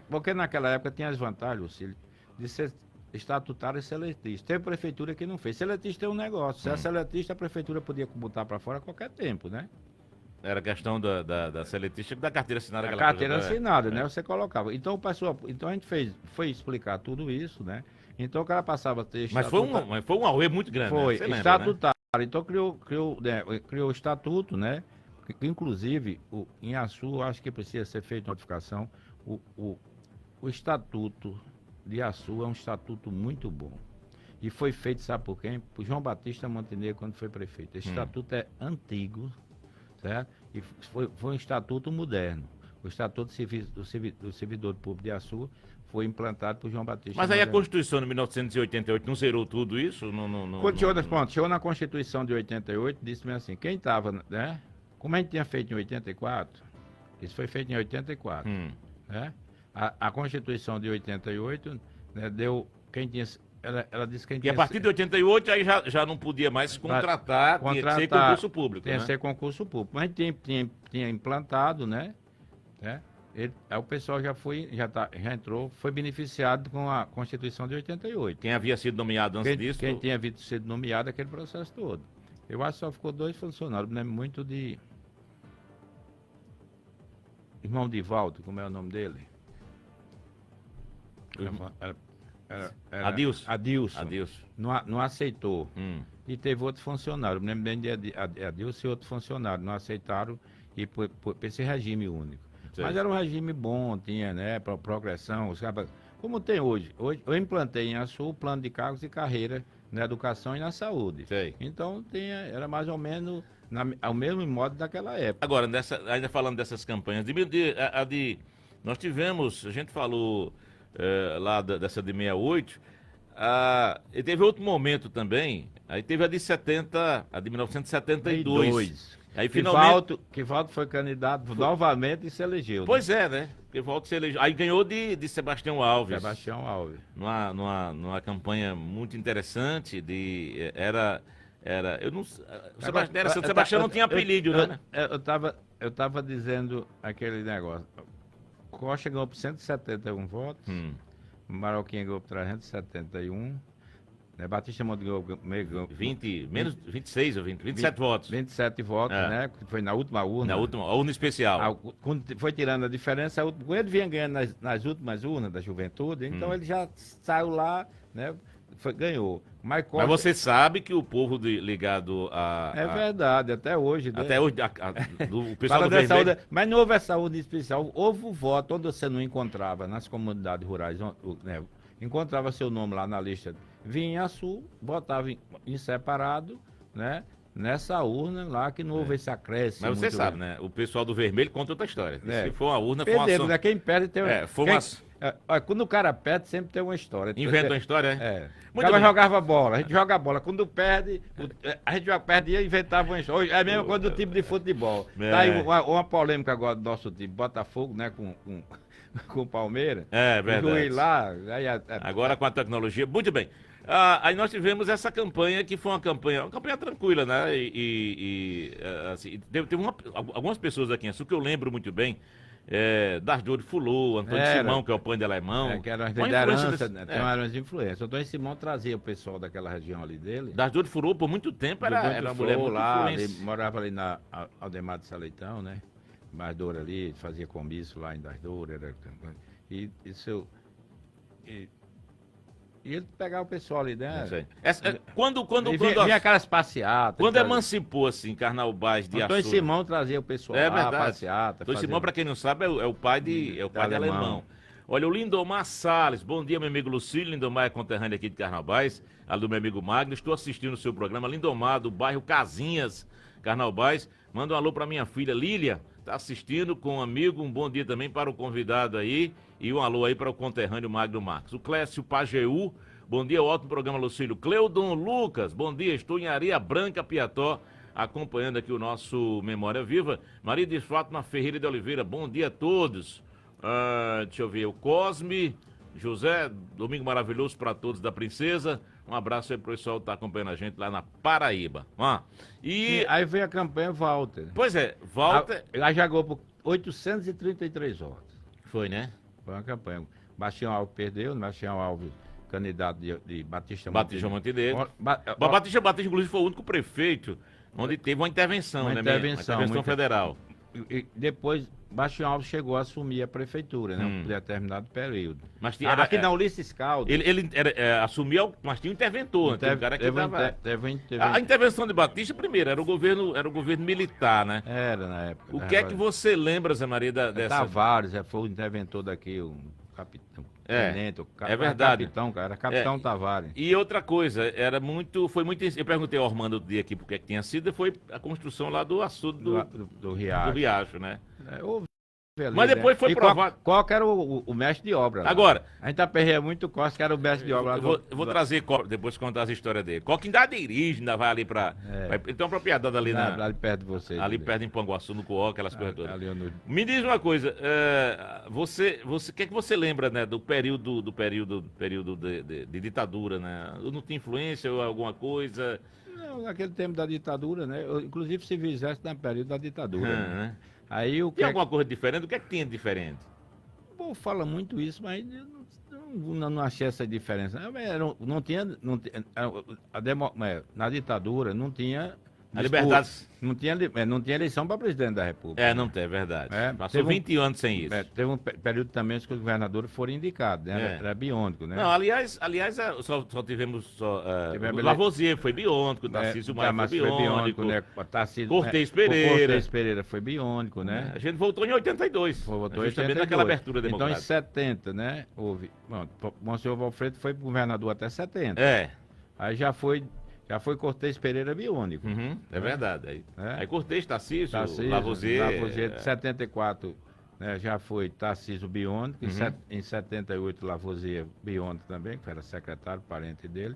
Speaker 5: Porque naquela época tinha as vantagens, Lucílio, de ser estatutário e seletista. Tem prefeitura que não fez. Seletista é um negócio. Se é seletista, a prefeitura podia botar para fora a qualquer tempo, né?
Speaker 4: Era questão da seletista da carteira assinada.
Speaker 5: A carteira assinada, né? Você colocava. Então, então a gente foi explicar tudo isso, né? Então o cara passava a ter
Speaker 4: mas foi um auê muito grande.
Speaker 5: Foi,
Speaker 4: né?
Speaker 5: estatutário. Lembra, né? Então criou o estatuto, né? Inclusive, em Açu, acho que precisa ser feita notificação. O estatuto de Açu é um estatuto muito bom. E foi feito, sabe por quem? Por João Batista Montenegro, quando foi prefeito. Esse estatuto é antigo, certo? E foi um estatuto moderno. O estatuto do servidor público de Açu foi implantado por João Batista.
Speaker 4: Mas aí a Constituição de 1988 não zerou tudo isso?
Speaker 5: Chegou na Constituição de 88, disse-me assim, quem estava, né? Como a gente tinha feito em 84, isso foi feito em 84, né? A Constituição de 88, né, deu, quem tinha, ela disse que quem tinha...
Speaker 4: E a partir de 88 aí já não podia mais contratar, tinha que ser concurso público,
Speaker 5: tinha que ser concurso público. Mas a gente tinha implantado, né? Aí o pessoal já entrou, foi beneficiado com a Constituição de 88.
Speaker 4: Quem havia sido nomeado antes disso?
Speaker 5: Quem tinha sido nomeado, aquele processo todo. Eu acho que só ficou 2 funcionários, me lembro muito de... Irmão de Valdo, como é o nome dele?
Speaker 4: Adilson.
Speaker 5: Não aceitou. E teve outro funcionário, me lembro bem de Adilson e outro funcionário. Não aceitaram e por esse regime único. Sei. Mas era um regime bom, tinha, né, progressão. Como tem hoje. Hoje eu implantei em Açu o plano de cargos e carreira na educação e na saúde.
Speaker 4: Sei.
Speaker 5: Então era mais ou menos ao mesmo modo daquela época.
Speaker 4: Agora, ainda falando dessas campanhas, nós tivemos, a gente falou lá dessa de 68, e teve outro momento também, aí teve a de 1972. Aí finalmente...
Speaker 5: Quivaldo foi candidato novamente e se elegeu.
Speaker 4: Pois é, né? Quivaldo se elegeu. Aí ganhou de Sebastião Alves.
Speaker 5: Sebastião Alves.
Speaker 4: Numa campanha muito interessante, eu não... Sebastião não tinha apelido, né?
Speaker 5: Eu tava dizendo aquele negócio. Costa ganhou por 171 votos, Maroquinha ganhou por 371, né? Batista Montenegro ganhou
Speaker 4: 27 votos.
Speaker 5: 27 votos, né? Foi na última urna.
Speaker 4: A urna especial.
Speaker 5: Quando foi tirando a diferença, ele vinha ganhando nas últimas urnas da juventude, então ele já saiu lá, né? Ganhou. Mas
Speaker 4: você sabe que o povo ligado a...
Speaker 5: É verdade, até hoje. Né?
Speaker 4: Até hoje, o pessoal do Vermelho...
Speaker 5: saúde, mas não houve a saúde especial, houve o voto onde você não encontrava, nas comunidades rurais, né? Encontrava seu nome lá na lista, vinha a Sul, botava em separado, né? Nessa urna lá que não houve esse acréscimo.
Speaker 4: Mas você sabe, né? O pessoal do Vermelho conta outra história. Se for uma urna,
Speaker 5: foi uma ação... né? Quem perde tem quando o cara perde, sempre tem uma história.
Speaker 4: Inventa uma história, né?
Speaker 5: O cara jogava bola, a gente joga bola. Quando perde, a gente já perdia e inventava uma história. É a mesma coisa do time de futebol. Tá aí uma polêmica agora do nosso time, Botafogo, né? Com o Palmeiras.
Speaker 4: É verdade.
Speaker 5: Lá,
Speaker 4: agora com a tecnologia. Muito bem. Aí nós tivemos essa campanha que foi uma campanha tranquila, né? Assim, teve algumas pessoas aqui em Açu que eu lembro muito bem. Darjor Fulô, Antônio Simão, que é o pão de alemão.
Speaker 5: Que eram as lideranças, eram as influências. O Antônio Simão trazia o pessoal daquela região ali dele.
Speaker 4: Darjor Fulô, por muito tempo, era uma mulher muito
Speaker 5: lá, ele morava ali na Aldemar de Saleitão, né? Darjor ali, fazia comício lá em Darjor. E ele pegava o pessoal ali, né?
Speaker 4: Quando
Speaker 5: vinha aquelas passeatas.
Speaker 4: Quando emancipou, assim, Carnal Baes de
Speaker 5: Antônio
Speaker 4: Açúcar.
Speaker 5: Simão trazia o pessoal
Speaker 4: É
Speaker 5: lá,
Speaker 4: verdade.
Speaker 5: passeata.
Speaker 4: Antônio Simão, para quem não sabe, é o pai de Alemão. Olha, o Lindomar Salles. Bom dia, meu amigo Lucílio. Lindomar é conterrâneo aqui de Carnaubais, ali do meu amigo Magno. Estou assistindo o seu programa. Lindomar, do bairro Casinhas, Carnaubais. Manda um alô para minha filha Lília. Está assistindo com um amigo. Um bom dia também para o convidado aí. E um alô aí para o conterrâneo Magno Marques. O Clécio Pajeú. Bom dia, ótimo programa, Lucílio. Cleudon Lucas. Bom dia, estou em Areia Branca, Piató, acompanhando aqui o nosso Memória Viva. Maria de Fátima Ferreira de Oliveira. Bom dia a todos. Deixa eu ver, o Cosme, José, domingo maravilhoso para todos da Princesa. Um abraço aí pro pessoal que tá acompanhando a gente lá na Paraíba.
Speaker 5: E aí veio a campanha Walter.
Speaker 4: Pois é, Walter.
Speaker 5: Ela jogou por 833 votos.
Speaker 4: Foi, né?
Speaker 5: Foi uma campanha. Bastião Alves perdeu, Bastião Alves, candidato de Batista
Speaker 4: Montenegro. Batista, inclusive, foi o único prefeito onde teve uma intervenção,
Speaker 5: uma
Speaker 4: né?
Speaker 5: Intervenção
Speaker 4: federal.
Speaker 5: E depois, Bastião Alves chegou a assumir a prefeitura, né? Um determinado período.
Speaker 4: Mas
Speaker 5: aqui na Ulisses Caldas.
Speaker 4: Ele assumiu, mas tinha um interventor. A intervenção de Batista, primeiro, era o governo militar, né?
Speaker 5: Era, na época.
Speaker 4: O que é que você lembra, Zé Maria, dessa...
Speaker 5: Tavares, foi o interventor daqui, um capitão. Tenente,
Speaker 4: é verdade.
Speaker 5: Era capitão Tavares.
Speaker 4: E outra coisa, foi muito. Eu perguntei ao Armando outro dia aqui porque que tinha sido, foi a construção lá do açude
Speaker 5: do Riacho.
Speaker 4: né?
Speaker 5: Ali,
Speaker 4: mas depois foi provado.
Speaker 5: Qual que era o mestre de obra? Lá?
Speaker 4: Agora.
Speaker 5: A gente aperreia muito Costa, que era o mestre de obra.
Speaker 4: Eu vou trazer, depois contar as histórias dele. Coca ainda dirige, ainda vai ali pra. Ele tem uma propriedade ali
Speaker 5: ali perto de você.
Speaker 4: Ali perto em Panguaçu, no Coó, aquelas coisas todas. Me diz uma coisa, o que é que você lembra, né, do período de ditadura, né? Não tinha influência ou alguma coisa?
Speaker 5: Não, naquele tempo da ditadura, né? Inclusive se fizesse no período da ditadura.
Speaker 4: Né?
Speaker 5: Aí,
Speaker 4: tem alguma coisa diferente? O que é que tinha de diferente?
Speaker 5: O povo fala muito isso, mas não achei essa diferença. Não tinha na ditadura não tinha
Speaker 4: a liberdade.
Speaker 5: Não tinha eleição para presidente da República.
Speaker 4: Não tem, é verdade. Passou 20 anos sem isso.
Speaker 5: Teve um período também que os governadores foram indicados, né? Era biônico, né?
Speaker 4: Não, aliás só tivemos Lavoisier foi biônico, Tarcísio Maia foi biônico,
Speaker 5: né?
Speaker 4: Cortez Pereira.
Speaker 5: Cortez Pereira foi biônico, né?
Speaker 4: A gente voltou em 82.
Speaker 5: Voltou
Speaker 4: justamente naquela abertura democrática.
Speaker 5: Então em 70, né? Monsenhor Valfredo foi governador até 70. Aí já foi Cortez Pereira biônico.
Speaker 4: É verdade. Aí Cortez, Tarcísio, Lavoisier.
Speaker 5: Lavoisier de 74, né, já foi Tarcísio biônico. Em 78, Lavoisier biônico também, que era secretário, parente dele.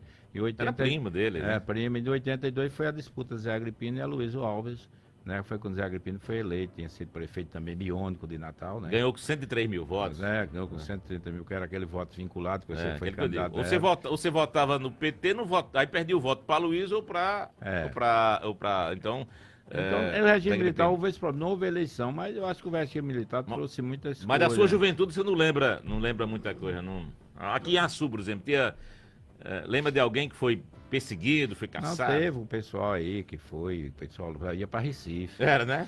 Speaker 4: Era primo dele, né?
Speaker 5: Primo. E em 82 foi a disputa Zé Agripino e Aloysio Alves, né? Foi quando Zé Agripino foi eleito, tinha sido prefeito também biônico de Natal, né?
Speaker 4: Ganhou com 103 mil votos.
Speaker 5: Ganhou com 130 mil, que era aquele voto vinculado, que você foi
Speaker 4: candidato. Você votava no PT, aí perdia o voto para Luiz ou para... Então,
Speaker 5: o regime militar não houve eleição, mas eu acho que o regime militar trouxe muitas coisas.
Speaker 4: Mas da sua juventude você não lembra muita coisa, não? Aqui em Açu, por exemplo, lembra de alguém que foi perseguido, foi caçado?
Speaker 5: Não, teve um pessoal aí que o pessoal ia para Recife.
Speaker 4: Era, né?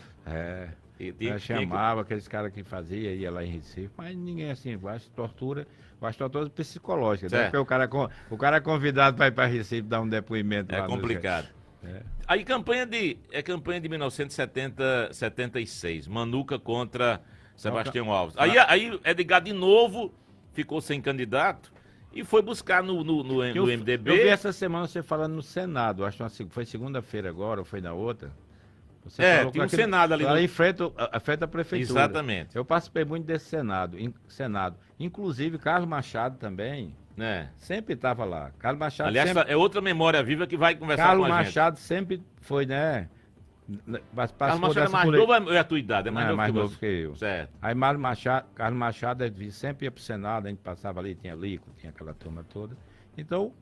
Speaker 5: Chamava aqueles caras que ia lá em Recife, mas ninguém assim, eu acho tortura psicológica, né? Porque o cara é convidado para ir para Recife dar um depoimento.
Speaker 4: É complicado. Aí campanha de 1976, Manuca contra Sebastião Alves. Aí Edgar de novo ficou sem candidato e foi buscar no MDB.
Speaker 5: Eu vi essa semana você falando no Senado, acho que foi segunda-feira agora, ou foi na outra.
Speaker 4: Tinha um Senado ali.
Speaker 5: Em frente à prefeitura.
Speaker 4: Exatamente.
Speaker 5: Eu participei muito desse Senado. Inclusive, Carlos Machado também. Sempre estava lá. Carlos Machado.
Speaker 4: Aliás, é outra memória viva que vai conversar
Speaker 5: Carlos
Speaker 4: com a gente.
Speaker 5: Carlos Machado sempre foi, né?
Speaker 4: Carlos Machado é mais novo ou é a tua idade? É
Speaker 5: mais novo que eu.
Speaker 4: Certo.
Speaker 5: Aí Carlos Machado sempre ia pro Senado, a gente passava ali, tinha Lico, tinha aquela turma toda. Então,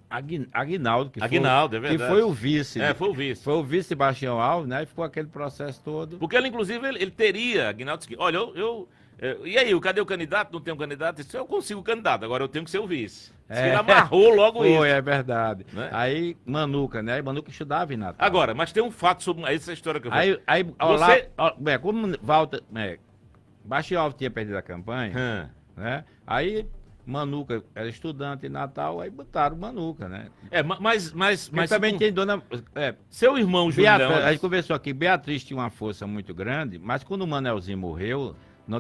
Speaker 5: Aguinaldo,
Speaker 4: é verdade.
Speaker 5: Que foi o vice.
Speaker 4: Foi o vice.
Speaker 5: Foi o vice Sebastião Alves, né? E ficou aquele processo todo.
Speaker 4: Porque ele, inclusive, ele teria, Aguinaldo, olha, e aí, cadê o candidato? Não tem um candidato? Isso eu consigo o candidato, agora eu tenho que ser o vice. Ele amarrou logo isso.
Speaker 5: É verdade.
Speaker 4: Né?
Speaker 5: Aí, Manuca, né? Manuca estudava em Natal.
Speaker 4: Agora, mas tem um fato sobre essa história que eu vou...
Speaker 5: como Walter... Bastião Alves tinha perdido a campanha, né? Aí Manuca era estudante em Natal, aí botaram Manuca, né?
Speaker 4: Mas
Speaker 5: também tem dona...
Speaker 4: seu irmão Julião...
Speaker 5: A gente conversou aqui, Beatriz tinha uma força muito grande, mas quando o Manelzinho morreu,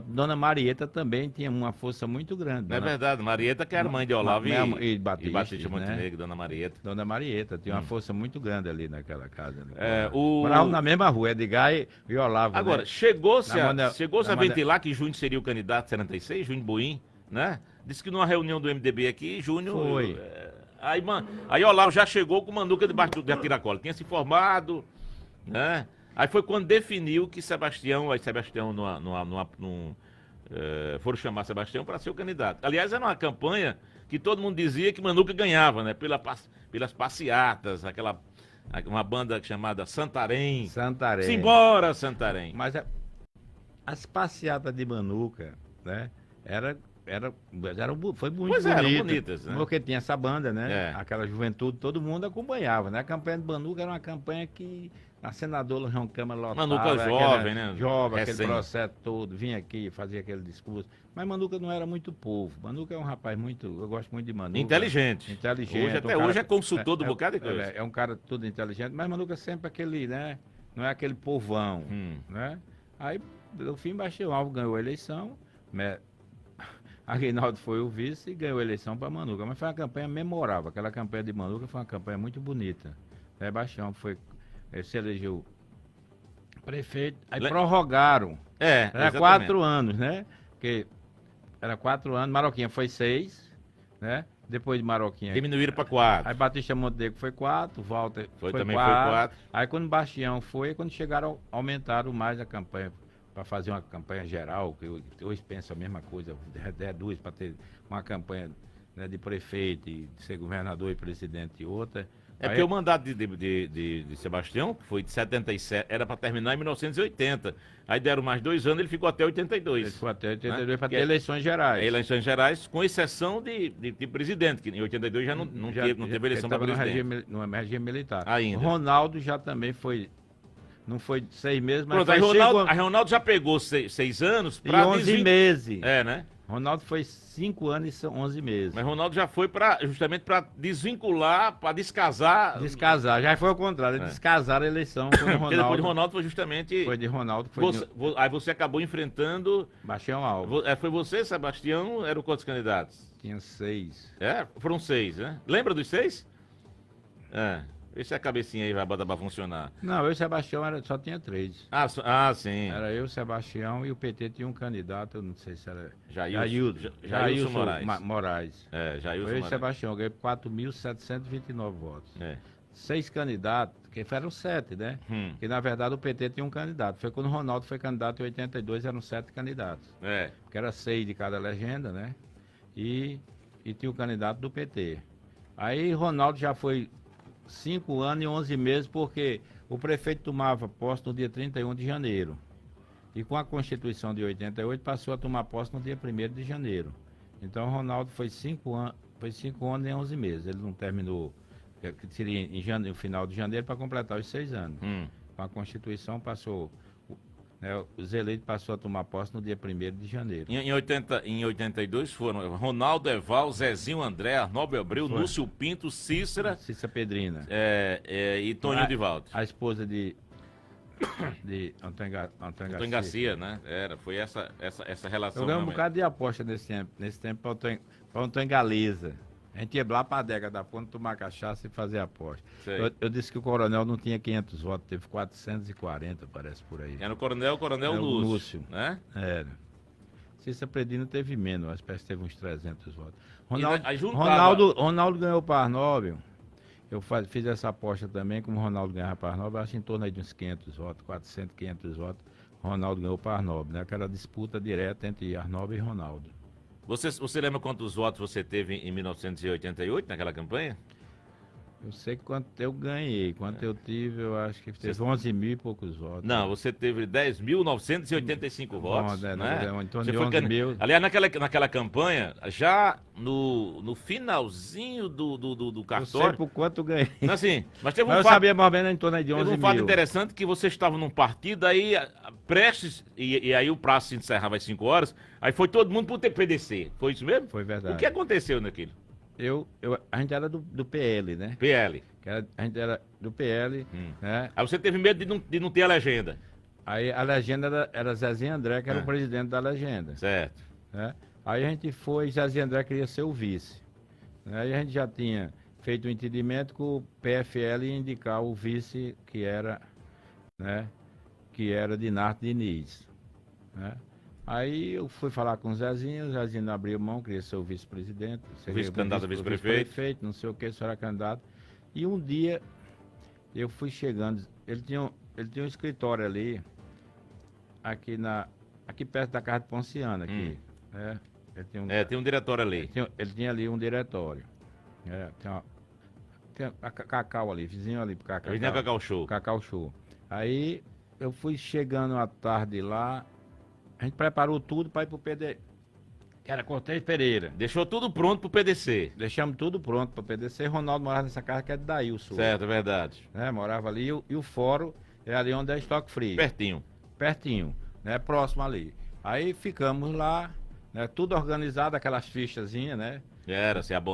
Speaker 5: Dona Marieta também tinha uma força muito grande.
Speaker 4: Não é verdade, Marieta que era mãe de Olavo
Speaker 5: e Batista,
Speaker 4: Montenegro, Dona Marieta.
Speaker 5: Dona Marieta tinha uma força muito grande ali naquela casa.
Speaker 4: Moravam
Speaker 5: na mesma rua, Edgar e Olavo.
Speaker 4: Agora,
Speaker 5: né?
Speaker 4: chegou-se a ventilar que Júnior seria o candidato 76, Júnior Boim, né? Disse que numa reunião do MDB aqui, Júnior...
Speaker 5: Foi.
Speaker 4: Aí Olavo já chegou com Manuca debaixo da tiracola. Tinha se formado, né? Aí foi quando definiu que Sebastião foram chamar Sebastião para ser o candidato. Aliás, era uma campanha que todo mundo dizia que Manuca ganhava, né? Pelas passeatas, uma banda chamada Santarém. Simbora, Santarém.
Speaker 5: Mas as passeatas de Manuca, né? Foi muito bonita.
Speaker 4: Eram bonitas, né?
Speaker 5: Porque tinha essa banda, né? Aquela juventude, todo mundo acompanhava, né? A campanha de Manuca era uma campanha que a senadora João Câmara lotava.
Speaker 4: Manuca jovem, né?
Speaker 5: Jovem, aquele processo todo, vinha aqui, fazia aquele discurso. Mas Manuca não era muito povo. Manuca é um rapaz eu gosto muito de Manuca.
Speaker 4: Inteligente. Hoje é consultor do bocado de coisa.
Speaker 5: É um cara tudo inteligente, mas Manuca sempre aquele, né? Não é aquele povão, né? Aí, no fim, Bastião Alves ganhou a eleição, né? A Reinaldo foi o vice e ganhou a eleição para Manuca. Mas foi uma campanha memorável. Aquela campanha de Manuca foi uma campanha muito bonita. Bastião se elegeu prefeito, aí prorrogaram. Era 4 anos, né? Porque era 4 anos, Maroquinha foi 6, né? Depois de Maroquinha...
Speaker 4: Diminuíram para 4.
Speaker 5: Aí Batista Montenegro foi 4, Walter foi 4.
Speaker 4: Foi 4.
Speaker 5: Aí quando Bastião quando chegaram, aumentaram mais a campanha para fazer uma campanha geral, que hoje penso a mesma coisa, reduz para ter uma campanha, né, de prefeito, de ser governador e presidente e outra.
Speaker 4: Porque o mandato de Sebastião, que foi de 77, era para terminar em 1980. Aí deram mais 2 anos, ele ficou até 82.
Speaker 5: Ele ficou até 82 para ter eleições gerais.
Speaker 4: Eleições gerais, com exceção de presidente, que em 82 já não teve eleição para presidente.
Speaker 5: No regime militar.
Speaker 4: Ainda.
Speaker 5: Ronaldo já também foi... Não foi 6 meses, mas
Speaker 4: pronto, a Ronaldo já pegou 6 anos para
Speaker 5: 11 meses.
Speaker 4: Né?
Speaker 5: Ronaldo foi 5 anos e 11 meses.
Speaker 4: Mas Ronaldo já foi justamente para desvincular, para descasar.
Speaker 5: Descasar, já foi ao contrário, descasar a eleição com o Ronaldo.
Speaker 4: Porque depois de Ronaldo foi justamente...
Speaker 5: Foi de Ronaldo.
Speaker 4: Aí você acabou enfrentando...
Speaker 5: Bastião Alves.
Speaker 4: Foi você, Sebastião, eram quantos candidatos?
Speaker 5: Tinha 6.
Speaker 4: Foram 6, né? Lembra dos 6? Vê se a cabecinha aí vai botar pra funcionar.
Speaker 5: Não, eu e Sebastião só tinha 3.
Speaker 4: Sim.
Speaker 5: Era eu, Sebastião, e o PT tinha um candidato, eu não sei se era...
Speaker 4: Jailson
Speaker 5: Moraes.
Speaker 4: Jailson
Speaker 5: Eu e
Speaker 4: Moraes.
Speaker 5: Sebastião, ganhei 4.729 votos. 6 candidatos, que eram 7, né? Que na verdade o PT tinha um candidato. Foi quando o Ronaldo foi candidato em 82, eram 7 candidatos. Porque era 6 de cada legenda, né? E tinha o candidato do PT. Aí Ronaldo já foi 5 anos e 11 meses, porque o prefeito tomava posse no dia 31 de janeiro. E com a Constituição de 88 passou a tomar posse no dia 1º de janeiro. Então Ronaldo foi 5 anos e 11 meses. Ele não terminou, que seria no final de janeiro, para completar os 6 anos. Com a Constituição passou... os eleitos passou a tomar posse no dia 1º de janeiro.
Speaker 4: Em 82 foram Ronaldo Eval, Zezinho André, Arnaldo Abreu, Lúcio Pinto, Cícera
Speaker 5: Pedrina.
Speaker 4: E Toninho de Valde.
Speaker 5: A esposa de Antônio
Speaker 4: Garcia, né? Foi essa relação.
Speaker 5: Eu ganhei um bocado de aposta nesse tempo para Antônio Galeza. A gente ia lá para a adega da ponte tomar cachaça e fazer aposta. Eu disse que o coronel não tinha 500 votos, teve 440, parece, por aí.
Speaker 4: Era o coronel Lúcio, né?
Speaker 5: Era. Cícera Pedrina teve menos, acho que teve uns 300 votos. Ronaldo ganhou para Arnóbio. Eu fiz essa aposta também, como o Ronaldo ganhava para Arnóbio, acho em torno aí de uns 500 votos, 400, 500 votos. Ronaldo ganhou para Arnóbio, né? Aquela disputa direta entre Arnóbio e Ronaldo.
Speaker 4: Você lembra quantos votos você teve em 1988, naquela campanha?
Speaker 5: Eu sei quanto eu ganhei. Quanto eu tive, eu acho que teve 11 mil e poucos votos.
Speaker 4: Não, você teve 10.985 votos,
Speaker 5: Bom,
Speaker 4: né?
Speaker 5: em torno
Speaker 4: Você
Speaker 5: de
Speaker 4: foi
Speaker 5: 11 mil.
Speaker 4: Aliás, naquela campanha, já no finalzinho do
Speaker 5: Eu sei
Speaker 4: cartório...
Speaker 5: por quanto eu ganhei.
Speaker 4: Assim, mas teve
Speaker 5: Mas eu
Speaker 4: fato,
Speaker 5: sabia mais ou menos em torno de 11
Speaker 4: teve um
Speaker 5: mil.
Speaker 4: fato interessante que você estava num partido, aí prestes, e aí o prazo se encerrava às 5 horas, aí foi todo mundo pro PDC. Foi isso mesmo?
Speaker 5: Foi verdade.
Speaker 4: O que aconteceu naquilo?
Speaker 5: A gente era do PL, né?
Speaker 4: PL.
Speaker 5: A gente era do PL, né?
Speaker 4: Aí você teve medo de não ter a legenda.
Speaker 5: Aí a legenda era Zezinho André, que era o presidente da legenda.
Speaker 4: Certo.
Speaker 5: Né? Aí a gente foi, Zezinho André queria ser o vice. Aí a gente já tinha feito um entendimento com o PFL ia indicar o vice que era, né? Que era Dinarto Diniz. Né? Aí eu fui falar com o Zezinho não abriu mão, queria ser o vice-presidente.
Speaker 4: Vice-candidato a vice-prefeito.
Speaker 5: Vice-prefeito, não sei o que, só era candidato. E um dia eu fui chegando, ele tinha um escritório ali, aqui perto da casa de Ponciano, aqui. Né?
Speaker 4: Tem um diretório ali.
Speaker 5: Ele tinha ali um diretório. Tem a Cacau ali, vizinho ali pro Cacau.
Speaker 4: Vizinho Cacau Show.
Speaker 5: Cacau Show. Aí eu fui chegando à tarde lá, a gente preparou tudo para ir pro PD. Que era Cortez Pereira.
Speaker 4: Deixou tudo pronto pro PDC.
Speaker 5: Deixamos tudo pronto para o PDC. Ronaldo morava nessa casa que é de Daílson.
Speaker 4: Certo, é verdade.
Speaker 5: Né? Morava ali e o fórum é ali onde é Estoque Free.
Speaker 4: Pertinho.
Speaker 5: Pertinho, né? Próximo ali. Aí ficamos lá, né? Tudo organizado, aquelas fichazinhas, né?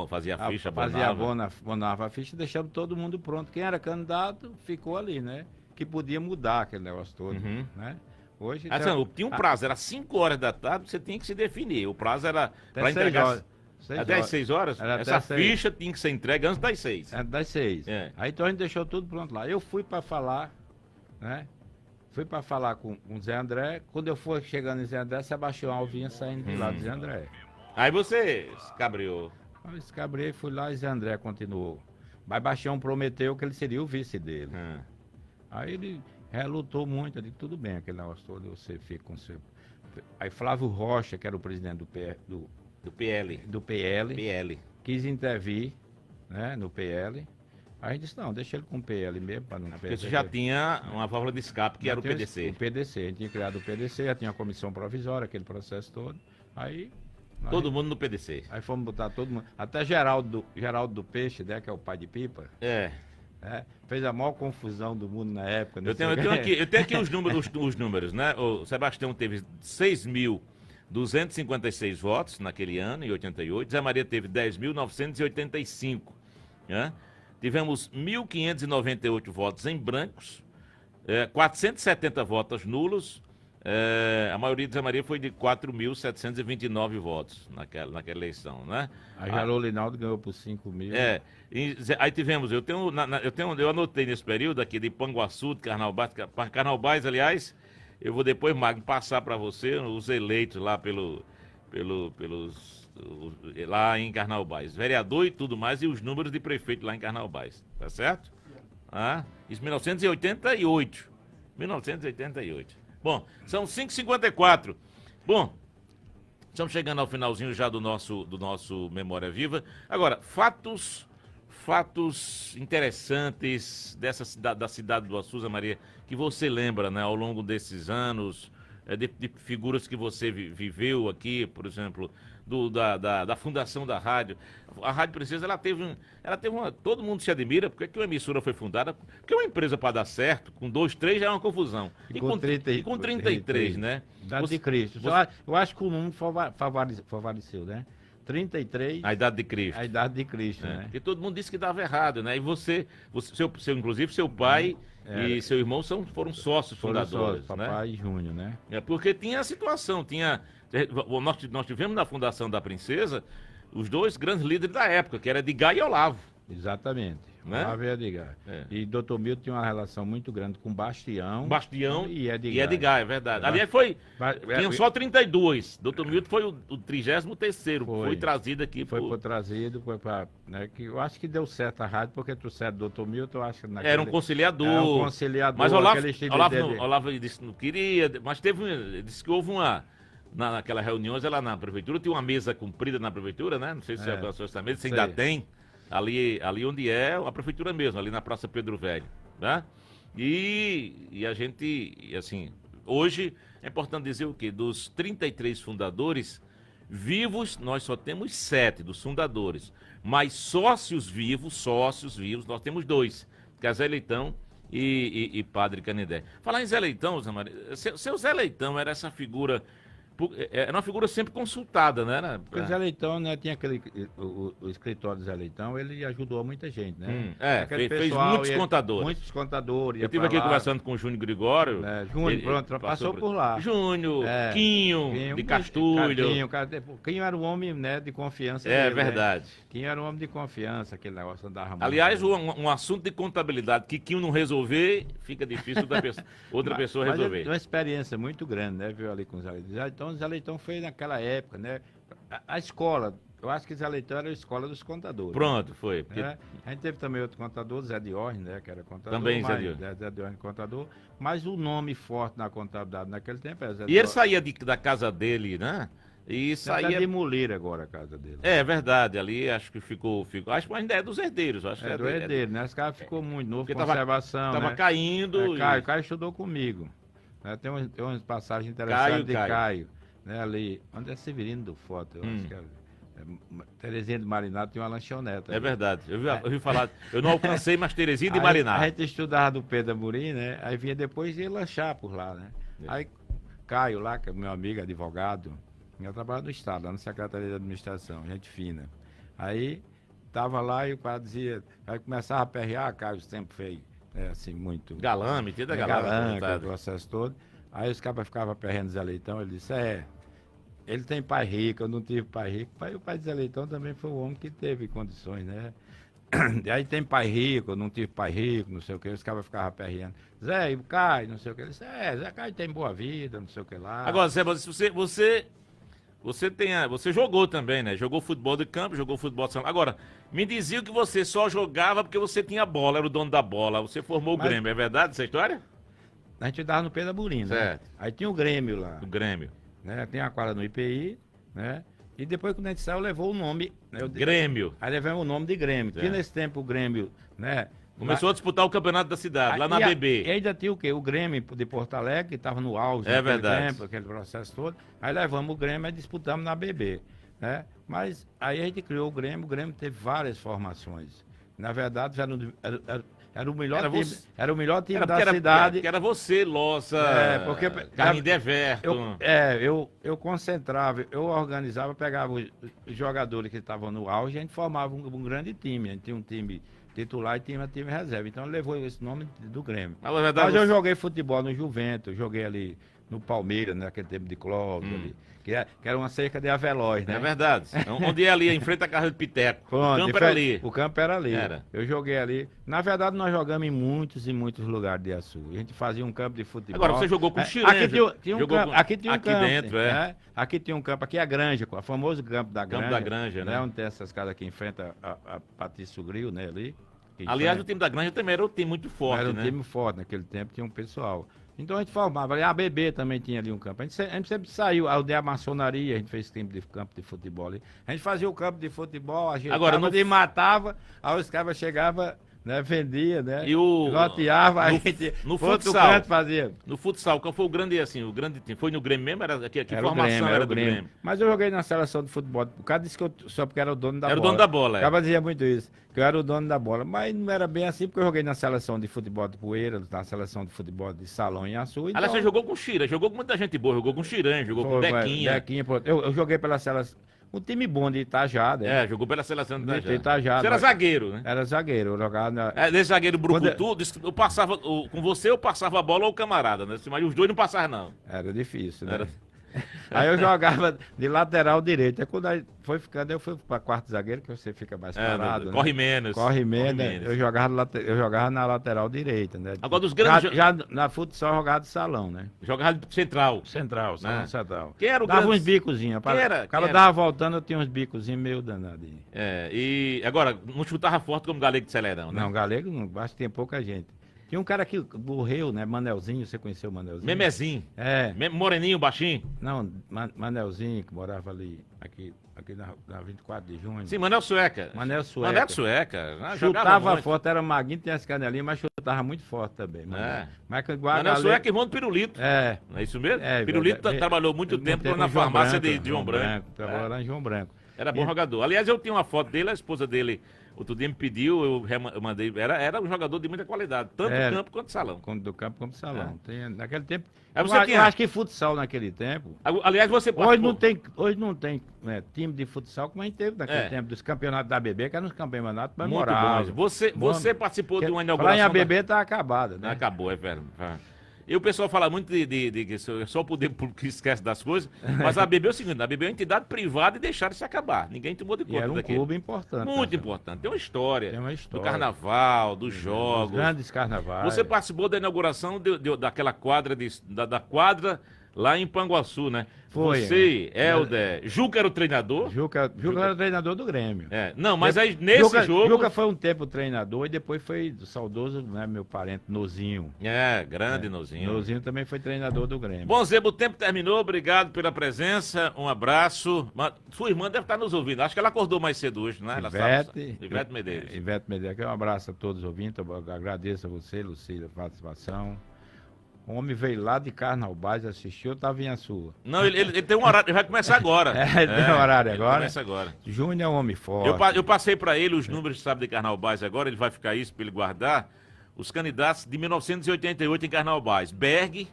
Speaker 4: Fazia a ficha,
Speaker 5: abonava a ficha, deixamos todo mundo pronto. Quem era candidato ficou ali, né? Que podia mudar aquele negócio todo, né? Hoje
Speaker 4: tinha um prazo, era 5 horas da tarde, você tinha que se definir. O prazo era
Speaker 5: para entregar.
Speaker 4: Até às 6 horas? Essa ficha tinha que ser entregue antes das 6.
Speaker 5: Antes das 6.
Speaker 4: É.
Speaker 5: Aí então a gente deixou tudo pronto lá. Eu fui para falar, né? Fui para falar com o Zé André. Quando eu fui chegando em Zé André, Sebastião Alvinha saindo de lá do Zé André.
Speaker 4: Aí você escabriou.
Speaker 5: Aí escabrei, fui lá e Zé André continuou. Mas Bastião prometeu que ele seria o vice dele. Aí ele relutou muito, eu disse, tudo bem, aquele negócio todo, você fica com seu... Aí Flávio Rocha, que era o presidente
Speaker 4: Do PL.
Speaker 5: do PL, quis intervir, né, no PL. Aí disse, não, deixa ele com o PL mesmo, para não
Speaker 4: Porque você já tinha uma válvula de escape, que era o PDC.
Speaker 5: O PDC, a gente tinha criado o PDC, já tinha a comissão provisória, aquele processo todo. Aí...
Speaker 4: Todo mundo no PDC.
Speaker 5: Aí fomos botar todo mundo, até Geraldo do Peixe, né, que é o pai de Pipa. Fez a maior confusão do mundo na época.
Speaker 4: Eu tenho aqui os números, né? O Sebastião teve 6.256 votos naquele ano, em 88. Zé Maria teve 10.985. Né? Tivemos 1.598 votos em brancos, 470 votos nulos. A maioria de Zé Maria foi de 4.729 votos naquela eleição, né?
Speaker 5: Aí Jalou Linaldo ganhou por 5 mil.
Speaker 4: Aí tivemos, eu anotei nesse período aqui de Panguaçu, de Carnaubais, aliás, eu vou depois, Magno, passar para você os eleitos lá lá em Carnaubais, vereador e tudo mais, e os números de prefeito lá em Carnaubais, tá certo? Isso em 1988. Bom, são 5h54. Bom, estamos chegando ao finalzinho já do nosso Memória Viva. Agora, fatos interessantes da cidade do Açu, Zé Maria, que você lembra, né, ao longo desses anos, de figuras que você viveu aqui, por exemplo, da fundação da rádio. A Rádio Princesa, ela teve uma... Todo mundo se admira, porque que uma emissora foi fundada, porque uma empresa para dar certo, com 2, 3 já é uma confusão. E com 33, né?
Speaker 5: Idade de Cristo. Eu acho que o número favoreceu, né? 33...
Speaker 4: A idade de Cristo.
Speaker 5: A idade de Cristo, né?
Speaker 4: Porque todo mundo disse que dava errado, né? E inclusive seu pai e seu irmão foram sócios fundadores, né?
Speaker 5: Papai e Júnior, né?
Speaker 4: Porque tinha a situação, nós tivemos na Fundação da Princesa os 2 grandes líderes da época, que era Edgar e Olavo.
Speaker 5: Exatamente.
Speaker 4: Né?
Speaker 5: Olavo e Edgar. E Dr. Milton tinha uma relação muito grande com Bastião
Speaker 4: e Edgar, é verdade. Aliás, tinham só 32. Dr. Milton foi o 33º, foi trazido aqui.
Speaker 5: Né, que eu acho que deu certo a rádio, porque trouxeram o Dr. Milton, eu acho que
Speaker 4: era um conciliador.
Speaker 5: Mas
Speaker 4: Olavo disse que não queria, mas disse que houve naquelas reuniões, lá na prefeitura, tinha uma mesa comprida na prefeitura, né? Não sei se você alcançou essa mesa, se ainda tem. ali onde é a prefeitura mesmo, ali na Praça Pedro Velho, né? E a gente, assim, hoje é importante dizer o quê? Dos 33 fundadores vivos, nós só temos 7 dos fundadores, mas sócios vivos, nós temos 2, que é Zé Leitão e Padre Canindé. Falar em Zé Leitão, Zé Maria, seu Zé Leitão era essa figura, era uma figura sempre consultada, né?
Speaker 5: Porque o Zé Leitão, né, tinha o escritório do Zé Leitão, ele ajudou muita gente, né?
Speaker 4: Fez muitos contadores.
Speaker 5: Muitos contadores.
Speaker 4: Eu estive aqui conversando com o Júnior Gregório.
Speaker 5: Júnior, pronto, passou por lá.
Speaker 4: Júnior, Quinho, de Castilho.
Speaker 5: Quinho era o homem, né, de confiança
Speaker 4: É
Speaker 5: dele,
Speaker 4: verdade.
Speaker 5: Né? Quinho era o homem de confiança, aquele negócio andava muito.
Speaker 4: Aliás, um assunto de contabilidade que Quinho não resolver, fica difícil outra pessoa resolver.
Speaker 5: Mas uma experiência muito grande, né, viu, ali com o Zé Leitão. Então, o Zé Leitão foi naquela época, né? A escola, eu acho que Zé Leitão era a escola dos contadores.
Speaker 4: Pronto, foi.
Speaker 5: Porque... A gente teve também outro contador, Zé Diorne, né? Que era contador.
Speaker 4: Também
Speaker 5: Zé Diorne contador. Mas o nome forte na contabilidade naquele tempo era Zé
Speaker 4: Diorne. E ele saía da casa dele, né? E saía...
Speaker 5: de Moleira agora a casa dele.
Speaker 4: É verdade, ali acho que ficou... Acho que ainda é dos herdeiros. Acho que
Speaker 5: do herdeiro, né? Esse cara ficou muito novo, conservação,
Speaker 4: Tava
Speaker 5: né?
Speaker 4: caindo.
Speaker 5: Caio estudou comigo. Né? Tem umas passagens interessantes de Caio. Né? Ali, onde é Severino do Foto, eu acho que é... Terezinha de Marinado tem uma lanchonete.
Speaker 4: É verdade, eu vi falar, eu não alcancei, mas Terezinha de Marinado.
Speaker 5: A gente estudava do Pedro Amorim, né? Aí vinha depois e ia lanchar por lá, né? Aí Caio lá, que é meu amigo, advogado, eu trabalho no Estado, lá na Secretaria de Administração, gente fina. Aí tava lá e o cara dizia, aí começava a perrear, Caio sempre fez, assim, muito...
Speaker 4: Galã, metida galã.
Speaker 5: O processo todo. Aí os caras ficavam perreando Zé Leitão, ele disse, ele tem pai rico, eu não tive pai rico. O pai de Zé Leitão também foi um homem que teve condições, né? E aí tem pai rico, eu não tive pai rico, não sei o que, os caras ficavam perreando. Zé, e o Caio, não sei o que. Ele disse, Zé Caio tem boa vida, não sei o que lá.
Speaker 4: Agora, Zé, você jogou também, né? Jogou futebol de campo, jogou futebol de salão. Agora, me dizia que você só jogava porque você tinha bola, era o dono da bola. Você formou o Grêmio, é verdade essa história?
Speaker 5: A gente dava no Pedro Amorim, né?
Speaker 4: Certo.
Speaker 5: Aí tinha o Grêmio lá.
Speaker 4: O Grêmio.
Speaker 5: Né? Tem a quadra no IPI, né? E depois, quando a gente saiu, levou o nome... Né?
Speaker 4: Grêmio.
Speaker 5: Aí levamos o nome de Grêmio. Porque nesse tempo o Grêmio, né?
Speaker 4: Começou a disputar o campeonato da cidade, lá na
Speaker 5: e
Speaker 4: BB.
Speaker 5: E ainda tinha o quê? O Grêmio de Porto Alegre, que estava no auge.
Speaker 4: É verdade.
Speaker 5: Tempo, aquele processo todo. Aí levamos o Grêmio e disputamos na BB, né? Mas aí a gente criou o Grêmio teve várias formações. Na verdade, era o melhor time da cidade.
Speaker 4: Que era você, Lossa, Carlinhos de Everton.
Speaker 5: Eu concentrava, eu organizava, pegava os jogadores que estavam no auge e a gente formava um grande time. A gente tinha um time titular e tinha um time reserva. Então levou esse nome do Grêmio. Mas eu joguei futebol no Juventus, joguei ali no Palmeiras, naquele tempo de Clóvis ali. Que era uma cerca de Aveloz, né?
Speaker 4: É verdade. Onde é ali, em frente à casa do Piteco. O campo era ali.
Speaker 5: O campo era ali. Eu joguei ali. Na verdade, nós jogamos em muitos e muitos lugares de Açu. A gente fazia um campo de futebol.
Speaker 4: Agora, você jogou com o Chirene.
Speaker 5: Aqui tinha um campo.
Speaker 4: Dentro,
Speaker 5: né? Aqui tinha um campo. Aqui é a Granja, o famoso campo da Granja.
Speaker 4: Campo da Granja, né?
Speaker 5: Onde tem essas casas aqui em frente a Patrício Gril, né? Ali.
Speaker 4: Aliás, o time da Granja também era um time muito forte, né?
Speaker 5: Era um time forte. Naquele tempo tinha um pessoal. Então a gente formava, a BB também tinha ali um campo. A gente sempre saiu, a maçonaria, a gente fez campo de futebol ali. A gente fazia o campo de futebol, a gente matava, aí os caras chegavam, né, vendia, né?
Speaker 4: E
Speaker 5: loteava, a gente
Speaker 4: no futsal,
Speaker 5: canto fazia.
Speaker 4: No futsal, qual foi o grande time? Foi no Grêmio mesmo? Aqui
Speaker 5: era
Speaker 4: formação era do Grêmio.
Speaker 5: Mas eu joguei na seleção de futebol. O cara disse que só porque era o dono da bola.
Speaker 4: Era o dono da bola,
Speaker 5: O cara dizia muito isso, que eu era o dono da bola. Mas não era bem assim, porque eu joguei na seleção de futebol de Poeira, na seleção de futebol de Salão em Açu.
Speaker 4: Aliás, você jogou com o Chira, jogou com muita gente boa, jogou com o Chirã, jogou com o Dequinha.
Speaker 5: Eu joguei pela seleção. Um time bom de Itajá, né?
Speaker 4: Jogou pela seleção de
Speaker 5: Itajá.
Speaker 4: Você era zagueiro, né?
Speaker 5: Era zagueiro, eu jogava na...
Speaker 4: Desse zagueiro brucutu, eu passava, com você eu passava a bola ou o camarada, né? Mas os dois não passavam, não.
Speaker 5: Era difícil, né? Aí eu jogava de lateral direito. Aí quando foi ficando, eu fui para quarto zagueiro, que você fica mais parado. Né?
Speaker 4: Corre menos.
Speaker 5: Corre menos. Eu jogava na lateral direita, né?
Speaker 4: Agora dos grandes.
Speaker 5: Já na futsal jogava de salão, né?
Speaker 4: Jogava de central.
Speaker 5: Salão central.
Speaker 4: Quem era o
Speaker 5: dava uns bicozinhos. O cara dava voltando, eu tinha uns bicozinhos meio danadinhos.
Speaker 4: E agora, não chutava forte como Galego de Celerão, né?
Speaker 5: Não, Galego não, acho que tinha pouca gente. Tinha um cara que morreu, né? Manelzinho, você conheceu o Manelzinho?
Speaker 4: Memezinho.
Speaker 5: É.
Speaker 4: Moreninho, baixinho.
Speaker 5: Não, Manelzinho, que morava ali, aqui na 24 de junho.
Speaker 4: Sim, Manel Sueca.
Speaker 5: Manel Sueca.
Speaker 4: Manel Sueca. Jogava
Speaker 5: Chutava
Speaker 4: muito.
Speaker 5: forte, era magrinho, tinha as canelinhas, mas chutava muito forte também. Mas igual a
Speaker 4: Manel
Speaker 5: galera-
Speaker 4: Sueca, irmão do Pirulito.
Speaker 5: É.
Speaker 4: Não é isso mesmo?
Speaker 5: É,
Speaker 4: Pirulito
Speaker 5: verdade.
Speaker 4: trabalhou muito tempo
Speaker 5: com
Speaker 4: na
Speaker 5: João
Speaker 4: farmácia
Speaker 5: Branco,
Speaker 4: de João Branco.
Speaker 5: Trabalhou lá em João Branco.
Speaker 4: Era bom jogador. Aliás, eu tinha uma foto dele, a esposa dele, outro dia me pediu, eu mandei. Era um jogador de muita qualidade, tanto
Speaker 5: Era.
Speaker 4: campo quanto salão.
Speaker 5: Do campo como salão. Naquele tempo.
Speaker 4: Aí
Speaker 5: Eu,
Speaker 4: você
Speaker 5: eu
Speaker 4: tinha-
Speaker 5: acho que futsal naquele tempo.
Speaker 4: Aliás, você
Speaker 5: Hoje não tem time de futsal como a gente teve naquele tempo, dos campeonatos da ABB, que eram os campeonatos
Speaker 4: muito
Speaker 5: memoráveis.
Speaker 4: bom. Você participou de uma
Speaker 5: Falar
Speaker 4: inauguração.
Speaker 5: em ABB tá acabada, né?
Speaker 4: Acabou, é verdade. E o pessoal fala muito de que é só o poder público que esquece das coisas, mas a ABB é o seguinte, a ABB é uma entidade privada e deixaram se acabar. Ninguém tomou de
Speaker 5: E
Speaker 4: conta
Speaker 5: era um
Speaker 4: daquilo.
Speaker 5: clube importante.
Speaker 4: Muito
Speaker 5: né?
Speaker 4: importante. Tem uma história.
Speaker 5: Tem uma
Speaker 4: Do
Speaker 5: história.
Speaker 4: carnaval, dos
Speaker 5: Os
Speaker 4: jogos.
Speaker 5: grandes carnavais.
Speaker 4: Você participou da inauguração daquela quadra, da quadra lá em Panguaçu, né?
Speaker 5: Foi,
Speaker 4: Você, Helder, Juca era o treinador?
Speaker 5: Juca era treinador do Grêmio.
Speaker 4: É. Não, mas aí nesse jogo...
Speaker 5: Juca foi um tempo treinador e depois foi do saudoso, né, meu parente, Nozinho.
Speaker 4: Grande Nozinho.
Speaker 5: Nozinho também foi treinador do Grêmio.
Speaker 4: Bom, Zebo, o tempo terminou. Obrigado pela presença. Um abraço. Sua irmã deve estar nos ouvindo. Acho que ela acordou mais cedo hoje, né? Ivete Medeiros.
Speaker 5: Ivete Medeiros. Um abraço a todos os ouvintes. Eu agradeço a você, Lucília, a participação. O homem veio lá de Carnaubás, assistiu, eu estava em Açu.
Speaker 4: Não, ele tem um horário, ele vai começar agora.
Speaker 5: Ele tem um horário
Speaker 4: ele
Speaker 5: agora?
Speaker 4: Começa agora.
Speaker 5: Júnior é um homem forte.
Speaker 4: Eu passei para ele os números, sabe, de Carnaubás agora, ele vai ficar isso para ele guardar. Os candidatos de 1988 em Carnaubás. Berg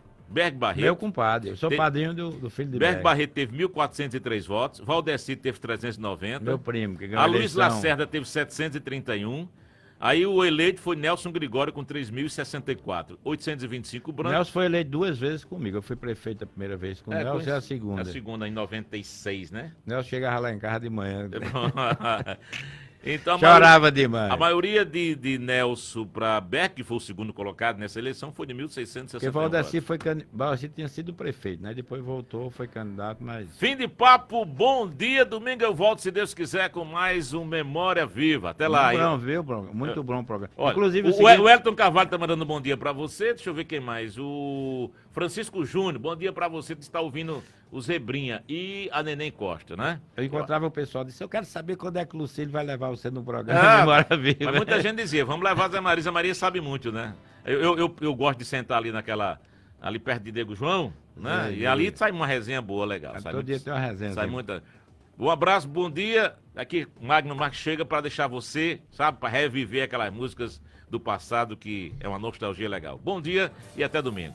Speaker 4: Barreto.
Speaker 5: Meu compadre, eu sou padrinho do filho de
Speaker 4: Berg Barreto teve 1.403 votos, Valdeci teve 390.
Speaker 5: Meu primo, que ganhou
Speaker 4: A
Speaker 5: a
Speaker 4: Luiz
Speaker 5: eleição.
Speaker 4: Lacerda teve 731. Aí o eleito foi Nelson Gregório com 3.064. 825 branco.
Speaker 5: Nelson foi eleito 2 vezes comigo. Eu fui prefeito a primeira vez com o Nelson e a segunda.
Speaker 4: A segunda em 96, né?
Speaker 5: Nelson chegava lá em casa de manhã.
Speaker 4: Então,
Speaker 5: Chorava demais.
Speaker 4: A maioria de Nelson para Berg, que foi o segundo colocado nessa eleição, foi de 1.661
Speaker 5: Porque Valdeci tinha sido prefeito, né? Depois voltou, foi candidato, mas...
Speaker 4: Fim de papo, bom dia. Domingo eu volto, se Deus quiser, com mais um Memória Viva. Até lá.
Speaker 5: Muito bom o programa.
Speaker 4: Olha,
Speaker 5: Inclusive,
Speaker 4: o Elton Carvalho tá mandando bom dia pra você. Deixa eu ver quem mais. O Francisco Júnior, bom dia pra você que está ouvindo o Zebrinha e a Neném Costa, né?
Speaker 5: Eu encontrava o pessoal e disse, eu quero saber quando é que o Lucílio vai levar você no programa Memória Viva.
Speaker 4: Mas muita gente dizia, vamos levar a Zé Maria. Zé Maria sabe muito, né? Eu gosto de sentar ali ali perto de Diego João, né? E ali sai uma resenha boa, legal.
Speaker 5: Todo dia tem uma resenha.
Speaker 4: Sai muita... Um abraço, bom dia. Aqui, Magno Marques chega para deixar você, sabe, para reviver aquelas músicas do passado que é uma nostalgia legal. Bom dia e até domingo.